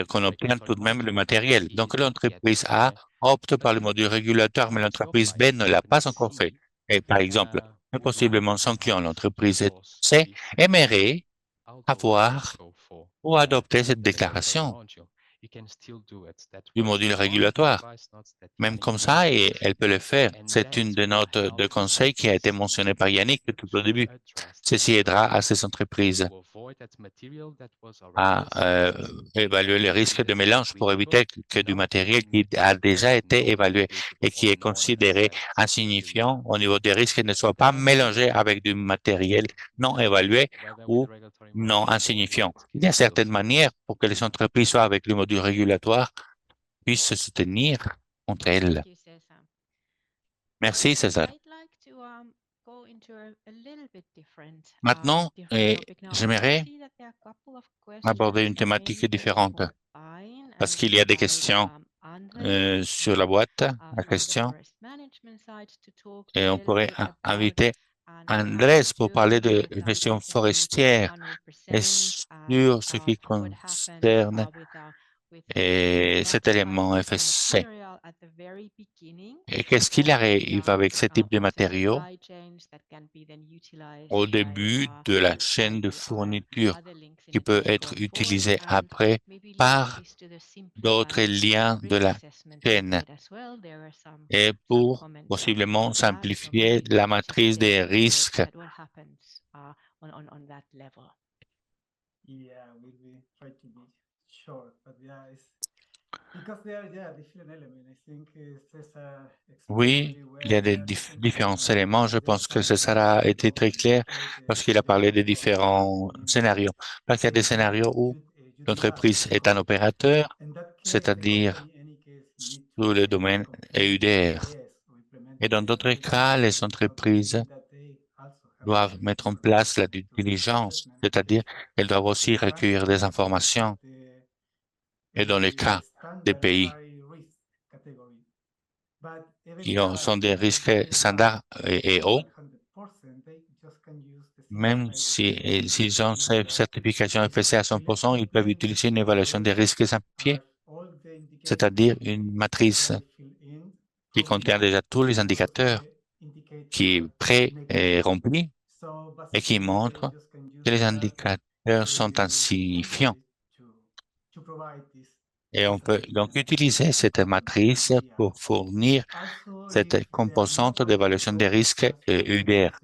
qu'on obtient tout de même le matériel? Donc, l'entreprise A opte par le module régulatoire, mais l'entreprise B ne l'a pas encore fait. Et par exemple, possiblement son client, l'entreprise C, aimerait avoir ou adopter cette déclaration du module régulatoire. Même comme ça, et elle peut le faire. C'est une des notes de conseil qui a été mentionnée par Yannick tout au début. Ceci aidera à ces entreprises à évaluer le risque de mélange pour éviter que du matériel qui a déjà été évalué et qui est considéré insignifiant au niveau des risques ne soit pas mélangé avec du matériel non évalué ou non insignifiant. Il y a certaines manières pour que les entreprises soient avec le module régulatoire puissent se soutenir entre elles. Merci, César. Maintenant, j'aimerais aborder une thématique différente parce qu'il y a des questions sur la boîte à questions et on pourrait inviter Andrés pour parler de gestion forestière et sur ce qui concerne cet élément FSC. Et qu'est-ce qu'il arrive avec ce type de matériaux au début de la chaîne de fourniture qui peut être utilisé après par d'autres liens de la chaîne et pour possiblement simplifier la matrice des risques. Oui, il y a des différents éléments. Je pense que ça a été très clair lorsqu'il a parlé des différents scénarios. Parce qu'il y a des scénarios où l'entreprise est un opérateur, c'est-à-dire sous le domaine EUDR. Et dans d'autres cas, les entreprises doivent mettre en place la due diligence, c'est-à-dire qu'elles doivent aussi recueillir des informations. Et dans le cas des pays qui sont des risques standards et hauts, même s'ils ont cette certification FSC à 100%, ils peuvent utiliser une évaluation des risques simplifiée, c'est-à-dire une matrice qui contient déjà tous les indicateurs, qui est prêt et rempli et qui montre que les indicateurs sont insignifiants. Et on peut donc utiliser cette matrice pour fournir cette composante d'évaluation des risques UDR.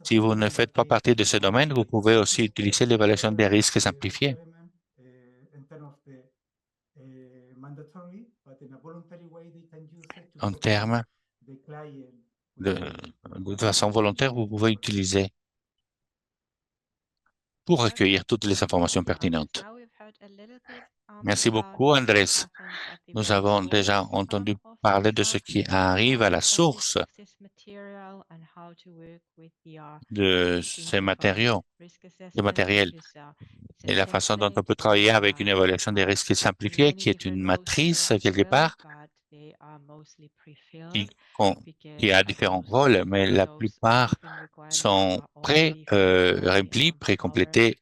Si vous ne faites pas partie de ce domaine, vous pouvez aussi utiliser l'évaluation des risques simplifiée. En termes de façon volontaire, vous pouvez utiliser pour recueillir toutes les informations pertinentes. Merci beaucoup, Andrés. Nous avons déjà entendu parler de ce qui arrive à la source de ces matériaux, de matériel, et la façon dont on peut travailler avec une évaluation des risques simplifiée, qui est une matrice quelque part, qui a différents rôles, mais la plupart sont remplis, pré-complétés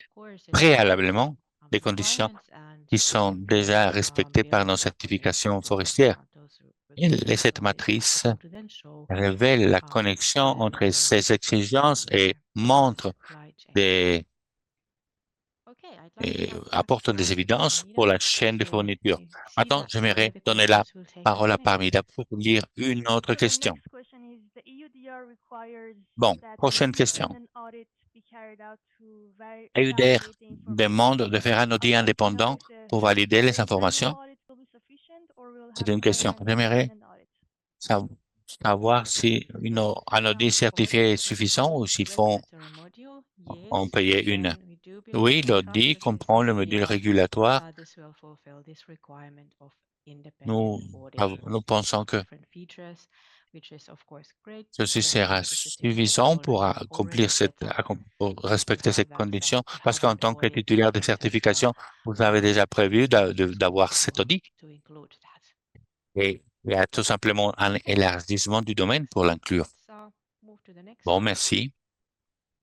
préalablement des conditions qui sont déjà respectées par nos certifications forestières. Et cette matrice révèle la connexion entre ces exigences et montre apporte des évidences pour la chaîne de fourniture. Maintenant, j'aimerais donner la parole à Parmida pour lire une autre question. Bon, prochaine question. EUDR demande de faire un audit indépendant pour valider les informations. C'est une question. J'aimerais savoir si un audit certifié est suffisant ou s'il faut en payer une. Oui, l'audit comprend le module régulatoire. Nous pensons que ceci sera suffisant pour pour respecter cette condition, parce qu'en tant que titulaire de certification, vous avez déjà prévu d'avoir cet audit. Et il y a tout simplement un élargissement du domaine pour l'inclure. Bon, merci.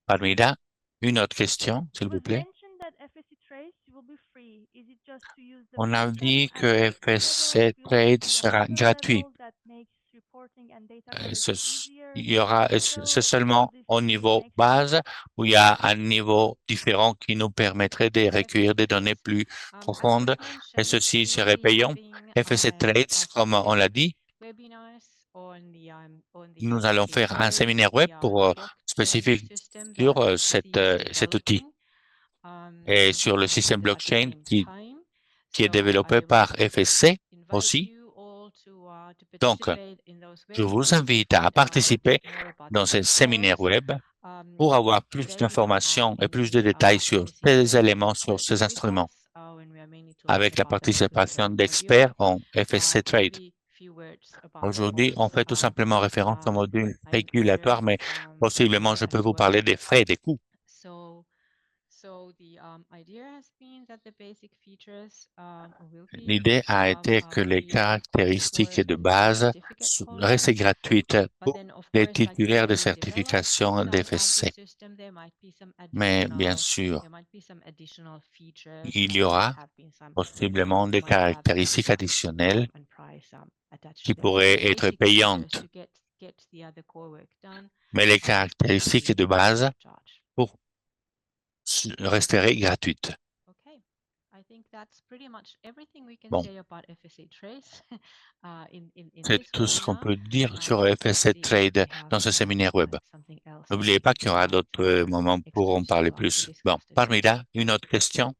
Parmida, une autre question, s'il vous plaît. On a dit que FSC Trade sera gratuit. C'est seulement au niveau base où il y a un niveau différent qui nous permettrait de recueillir des données plus profondes et ceci serait payant. FSC Trades, comme on l'a dit, nous allons faire un séminaire web spécifique sur cet outil et sur le système blockchain qui est développé par FSC aussi. Donc, je vous invite à participer dans ce séminaire web pour avoir plus d'informations et plus de détails sur ces éléments, sur ces instruments, avec la participation d'experts en FSC Trade. Aujourd'hui, on fait tout simplement référence au module régulatoire, mais possiblement, je peux vous parler des frais et des coûts. L'idée a été que les caractéristiques de base restent gratuites pour les titulaires de certification d'FSC. Mais bien sûr, il y aura possiblement des caractéristiques additionnelles qui pourraient être payantes. Mais les caractéristiques de base resteraient gratuites. Bon, c'est tout ce qu'on peut dire sur FSC Trade dans ce séminaire web. N'oubliez pas qu'il y aura d'autres moments pour en parler plus. Bon, Parmida, une autre question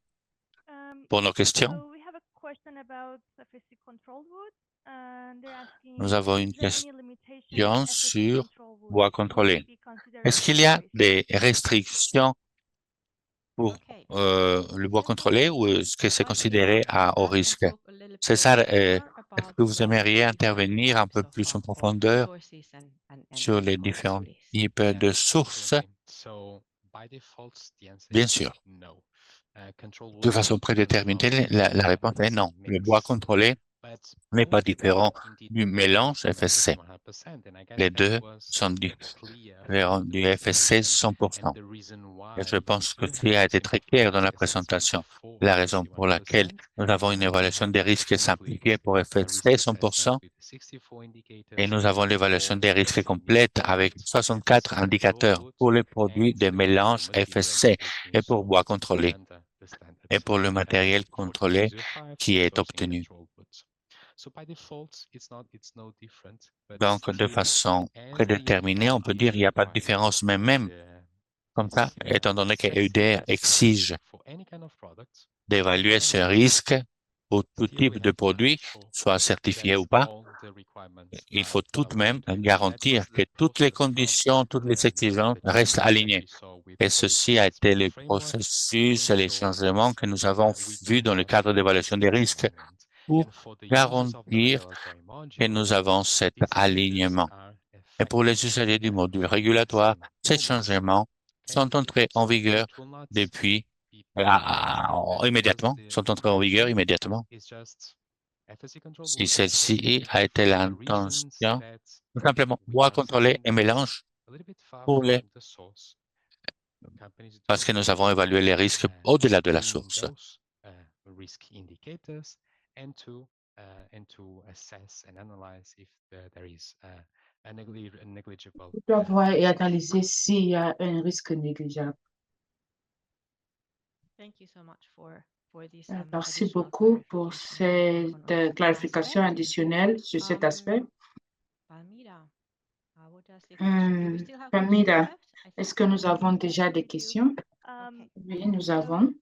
pour nos questions? Nous avons une question sur bois contrôlé. Est-ce qu'il y a des restrictions pour le bois contrôlé ou est-ce que c'est considéré à haut risque? César, est-ce que vous aimeriez intervenir un peu plus en profondeur sur les différents types de sources? Bien sûr. De façon prédéterminée, la réponse est non. Le bois contrôlé n'est pas différent du mélange FSC. Les deux sont différents du FSC 100%. Et je pense que cela a été très clair dans la présentation. La raison pour laquelle nous avons une évaluation des risques simplifiée pour FSC 100% et nous avons l'évaluation des risques complète avec 64 indicateurs pour les produits de mélange FSC et pour bois contrôlé et pour le matériel contrôlé qui est obtenu. Donc, de façon prédéterminée, on peut dire qu'il n'y a pas de différence, mais même comme ça, étant donné que EUDR exige d'évaluer ce risque pour tout type de produit, soit certifié ou pas, il faut tout de même garantir que toutes les conditions, toutes les exigences restent alignées. Et ceci a été le processus et les changements que nous avons vus dans le cadre d'évaluation des risques pour garantir que nous avons cet alignement. Et pour les usagers du module régulatoire, ces changements sont entrés en vigueur depuis immédiatement, sont entrés en vigueur immédiatement. Si celle-ci a été l'intention, tout simplement, bois contrôlé et mélange pour parce que nous avons évalué les risques au-delà de la source. On doit voir et analyser s'il y a un risque négligeable. Merci beaucoup pour cette clarification additionnelle sur cet aspect. Palmira, est-ce que nous avons déjà des questions? Oui, nous avons.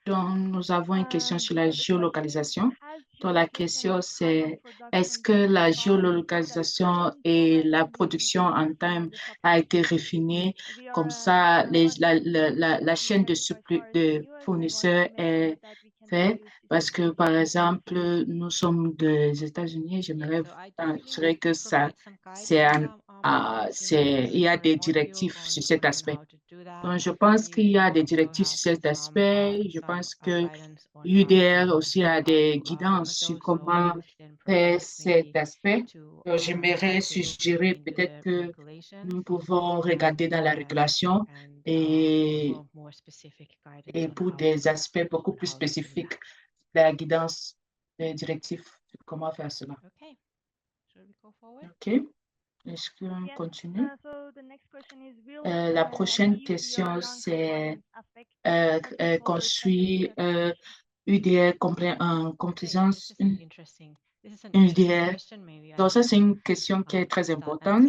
Donc, nous avons une question sur la géolocalisation. Donc, la question, c'est est-ce que la géolocalisation et la production en time a été raffinée? Comme ça, la chaîne de fournisseurs est faite. Parce que, par exemple, nous sommes des États-Unis. J'aimerais assurer que ça, il y a des directives sur cet aspect. Donc, je pense qu'il y a des directives sur cet aspect. Je pense que UDR aussi a des guidances sur comment faire cet aspect. Donc, j'aimerais suggérer peut-être que nous pouvons regarder dans la régulation et pour des aspects beaucoup plus spécifiques, la guidance des directives, comment faire cela. OK. Est-ce qu'on continue? La prochaine question, c'est construire UDR en complaisance UDR. Donc, ça, c'est une question qui est très importante.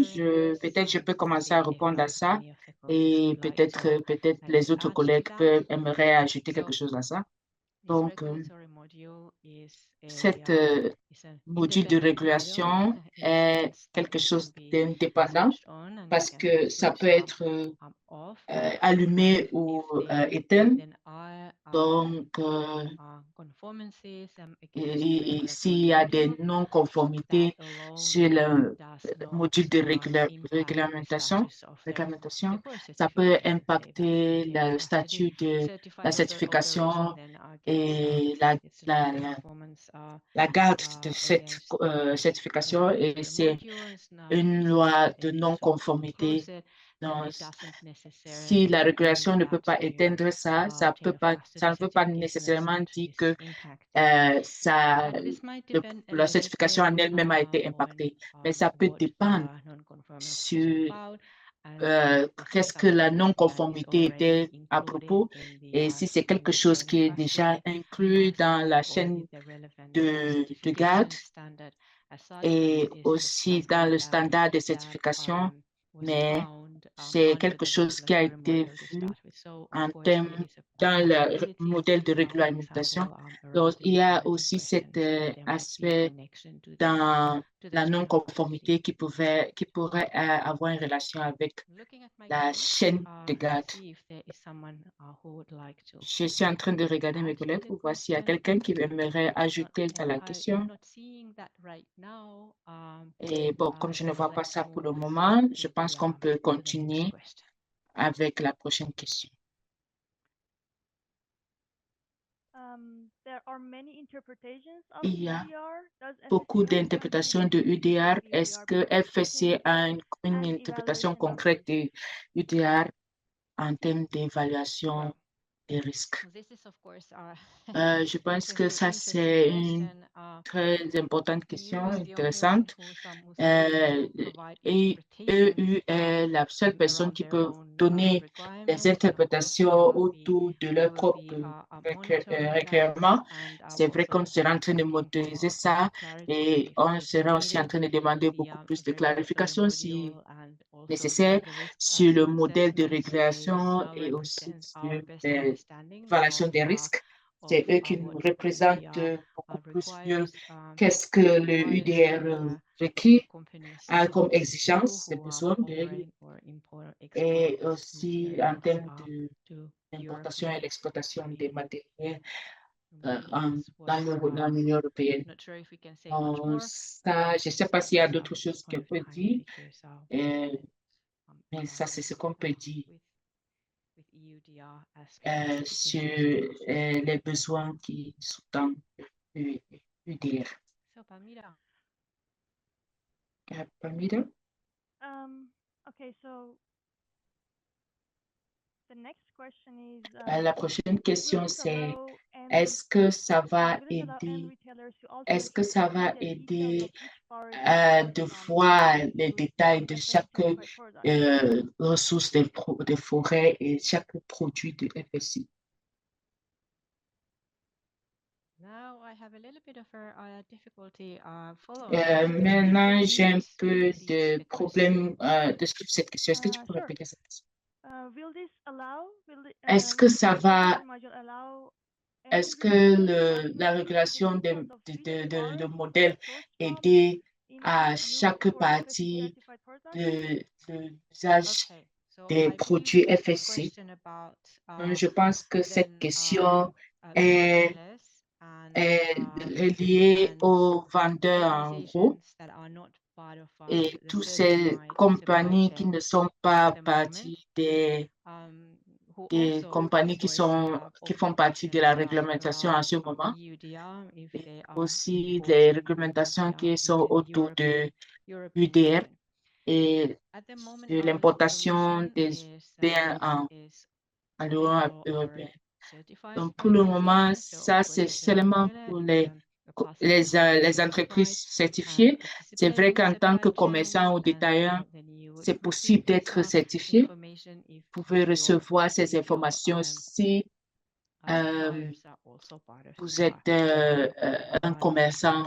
Peut-être je peux commencer à répondre à ça et peut-être les autres collègues aimeraient ajouter quelque chose à ça. Donc, cette module de régulation est quelque chose d'indépendant parce que ça peut être allumé ou éteint. Donc, s'il y a des non-conformités sur le module de réglementation, ça peut impacter le statut de la certification et la garde de cette certification. Et c'est une loi de non-conformité. Donc, si la régulation ne peut pas éteindre ça, ça ne veut pas nécessairement dire que la certification en elle-même a été impactée, mais ça peut dépendre sur qu'est-ce que la non-conformité était à propos et si c'est quelque chose qui est déjà inclus dans la chaîne de garde et aussi dans le standard de certification, mais c'est quelque chose qui a été vu en termes dans le modèle de réglementation. Donc, il y a aussi cet aspect dans la non-conformité qui pourrait avoir une relation avec la chaîne de garde. Je suis en train de regarder mes collègues pour voir s'il y a quelqu'un qui aimerait ajouter à la question. Et bon, comme je ne vois pas ça pour le moment, je pense qu'on peut continuer avec la prochaine question. Il y a beaucoup d'interprétations de UDR. Est-ce que FSC a une interprétation concrète de UDR en termes d'évaluation des risques? Je pense que ça, c'est une très importante question, intéressante. Et EU est la seule personne qui peut donner des interprétations autour de leur propre requérement. C'est vrai qu'on sera en train de modéliser ça et on sera aussi en train de demander beaucoup plus de clarifications si nécessaire sur le modèle de régulation et aussi sur l'évaluation des risques. C'est eux qui nous représentent beaucoup plus mieux qu'est-ce que le UDR requiert comme exigence, des besoins et aussi en termes d'importation et l'exploitation des matériels dans l'Union européenne. Ça, je ne sais pas s'il y a d'autres choses qu'on peut dire, mais ça, c'est ce qu'on peut dire sur les besoins qui sont dans l'UDR. Palmira? La prochaine question, c'est est-ce que ça va aider de voir les détails de chaque ressource des forêts et chaque produit de FSI? Maintenant, j'ai un peu de problème de suivre cette question. Est-ce que tu peux répéter cette question? Est-ce que ça va, est-ce que la régulation de modèles aider à chaque partie de l'usage des produits FSC? Je pense que cette question est reliée aux vendeurs en gros et toutes ces compagnies qui ne sont pas partie des compagnies qui font partie de la réglementation en ce moment, et aussi les réglementations qui sont autour de l'UDR et de l'importation des biens en l'Union européenne. Donc, pour le moment, ça, c'est seulement pour les entreprises certifiées. C'est vrai qu'en tant que commerçant ou détaillant, c'est possible d'être certifié. Vous pouvez recevoir ces informations si vous êtes un commerçant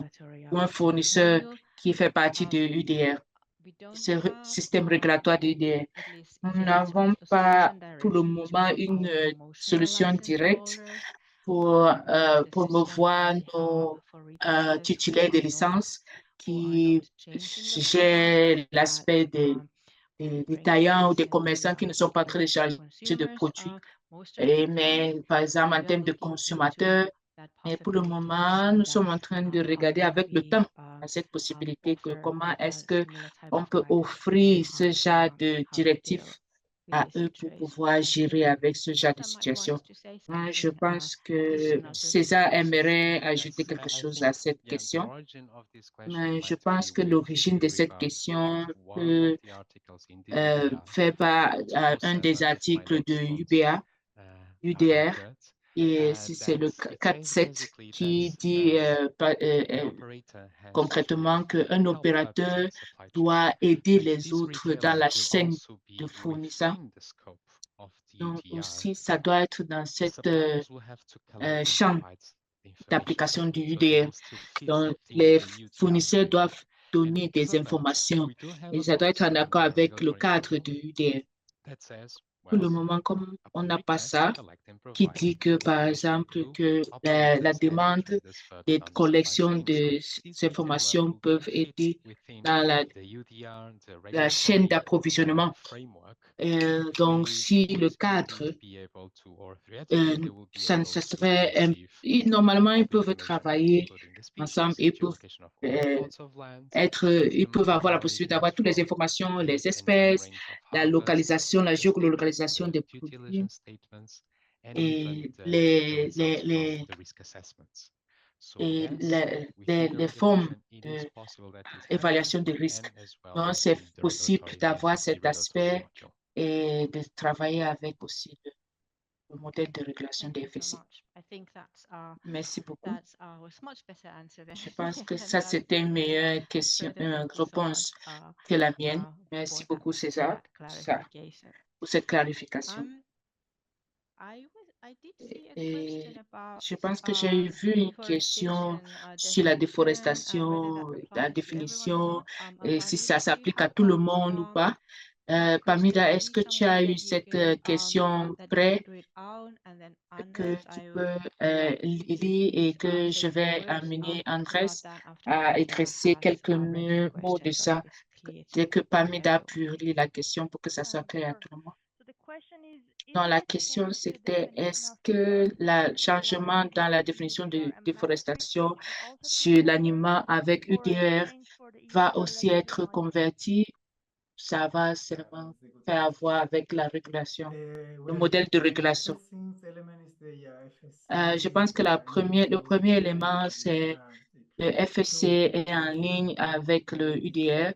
ou un fournisseur qui fait partie de l'UDR, ce système régulatoire de l'UDR. Nous n'avons pas pour le moment une solution directe pour promouvoir nos titulaires de licence qui gèrent l'aspect des détaillants ou des commerçants qui ne sont pas en train de charger de produits. Mais par exemple, en termes de consommateurs, mais pour le moment, nous sommes en train de regarder avec le temps à cette possibilité que comment est-ce qu'on peut offrir ce genre de directives à eux pour pouvoir gérer avec ce genre de situation. Je pense que César aimerait ajouter quelque chose à cette question. Mais je pense que l'origine de cette question peut faire par un des articles de UDR, et si c'est le 4.7 qui dit concrètement qu'un opérateur doit aider les autres dans la chaîne de fournisseurs. Donc aussi, ça doit être dans cette champ d'application du UDR. Donc, les fournisseurs doivent donner des informations et ça doit être en accord avec le cadre du UDR. Pour le moment, comme on n'a pas ça, qui dit que, par exemple, que la demande des collections de ces informations peuvent aider dans la chaîne d'approvisionnement. Donc, si le cadre, ça serait, normalement, ils peuvent travailler ensemble et ils peuvent avoir la possibilité d'avoir toutes les informations, les espèces, la localisation, la géolocalisation des produits. et les formes d'évaluation des risques. Donc, c'est possible d'avoir cet aspect et de travailler avec aussi le modèle de régulation des FSC. Merci beaucoup. Je pense que ça, c'était une meilleure question, réponse que la mienne. Merci beaucoup, César, pour cette clarification. Et je pense que j'ai vu une question sur la déforestation, la définition, et si ça s'applique à tout le monde ou pas. Pamela, est-ce que tu as eu cette question prête que tu peux lire et que je vais amener Andrés à éclaircir quelques mots de ça dès que Pamela a pu lire la question pour que ça soit clair à tout le monde? Donc, la question, c'était est-ce que le changement dans la définition de déforestation sur l'animal avec UDR va aussi être converti? Ça va seulement faire avoir avec la régulation, le modèle de régulation. Je pense que le premier élément, c'est le FSC est en ligne avec le UDR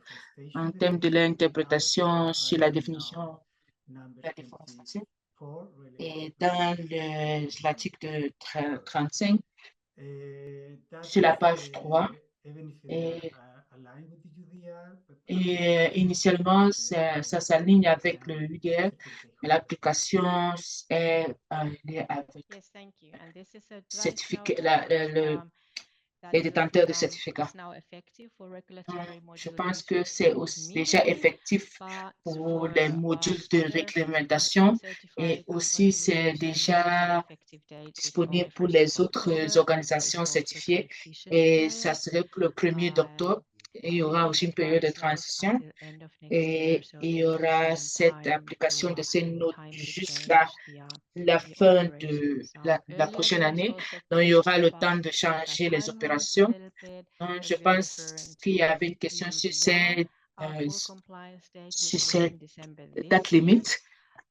en termes de l'interprétation sur la définition de la déforestation. Et dans l'article 35, sur la page 3, initialement, ça s'aligne avec le UDR, mais l'application est liée avec les détenteurs de certificats. Je pense que c'est aussi déjà effectif pour les modules de réglementation et aussi c'est déjà disponible pour les autres organisations certifiées et ça serait pour le 1er d'octobre. Il y aura aussi une période de transition et il y aura cette application de ces notes jusqu'à la fin de la prochaine année. Donc, il y aura le temps de changer les opérations. Donc, je pense qu'il y avait une question sur cette date limite.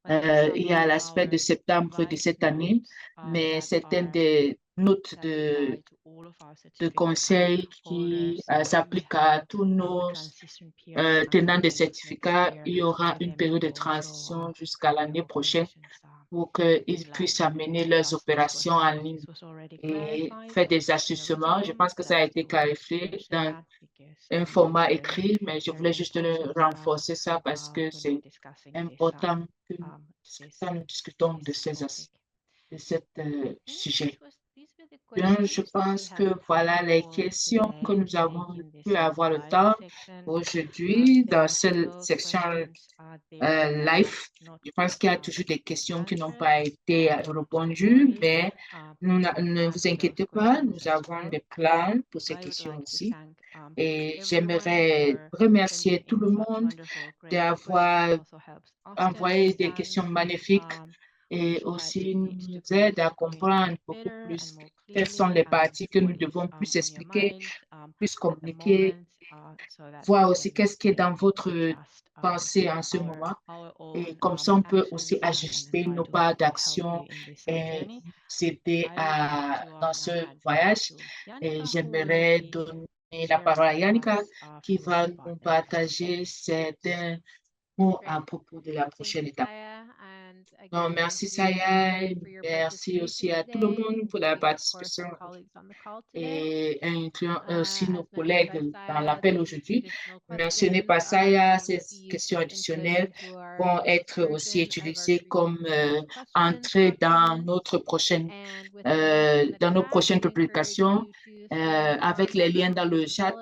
Il y a l'aspect de septembre de cette année, mais certaines des notes de conseil qui s'appliquent à tous nos tenants de certificats. Il y aura une période de transition jusqu'à l'année prochaine pour qu'ils puissent amener leurs opérations en ligne et faire des ajustements. Je pense que ça a été clarifié dans un format écrit, mais je voulais juste renforcer ça parce que c'est important que nous discutons de ce sujet. Donc, je pense que voilà les questions que nous avons pu avoir le temps aujourd'hui dans cette section live. Je pense qu'il y a toujours des questions qui n'ont pas été répondues, mais ne vous inquiétez pas, nous avons des plans pour ces questions aussi. Et j'aimerais remercier tout le monde d'avoir envoyé des questions magnifiques et aussi nous aide à comprendre beaucoup plus quelles sont les parties que nous devons plus expliquer, plus communiquer, voir aussi qu'est-ce qui est dans votre pensée en ce moment. Et comme ça, on peut aussi ajuster nos pas d'action et nous aider dans ce voyage. Et j'aimerais donner la parole à Yannicka qui va nous partager certains mots à propos de la prochaine étape. Donc, merci Saya, et merci aussi à tout le monde pour la participation et incluant aussi nos collègues dans l'appel aujourd'hui. Mentionnez pas Saya, ces questions additionnelles vont être aussi utilisées comme entrée dans notre dans nos prochaines publications avec les liens dans le chat.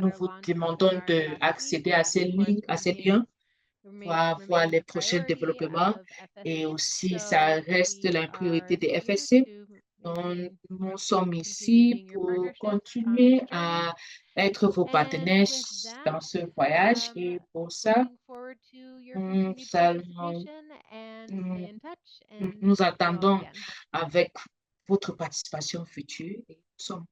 Nous vous demandons d'accéder à ces liens pour voir les prochains développements et aussi ça reste la priorité des FSC. Donc, nous sommes ici pour continuer à être vos partenaires dans ce voyage et pour ça, nous attendons avec votre participation future et nous sommes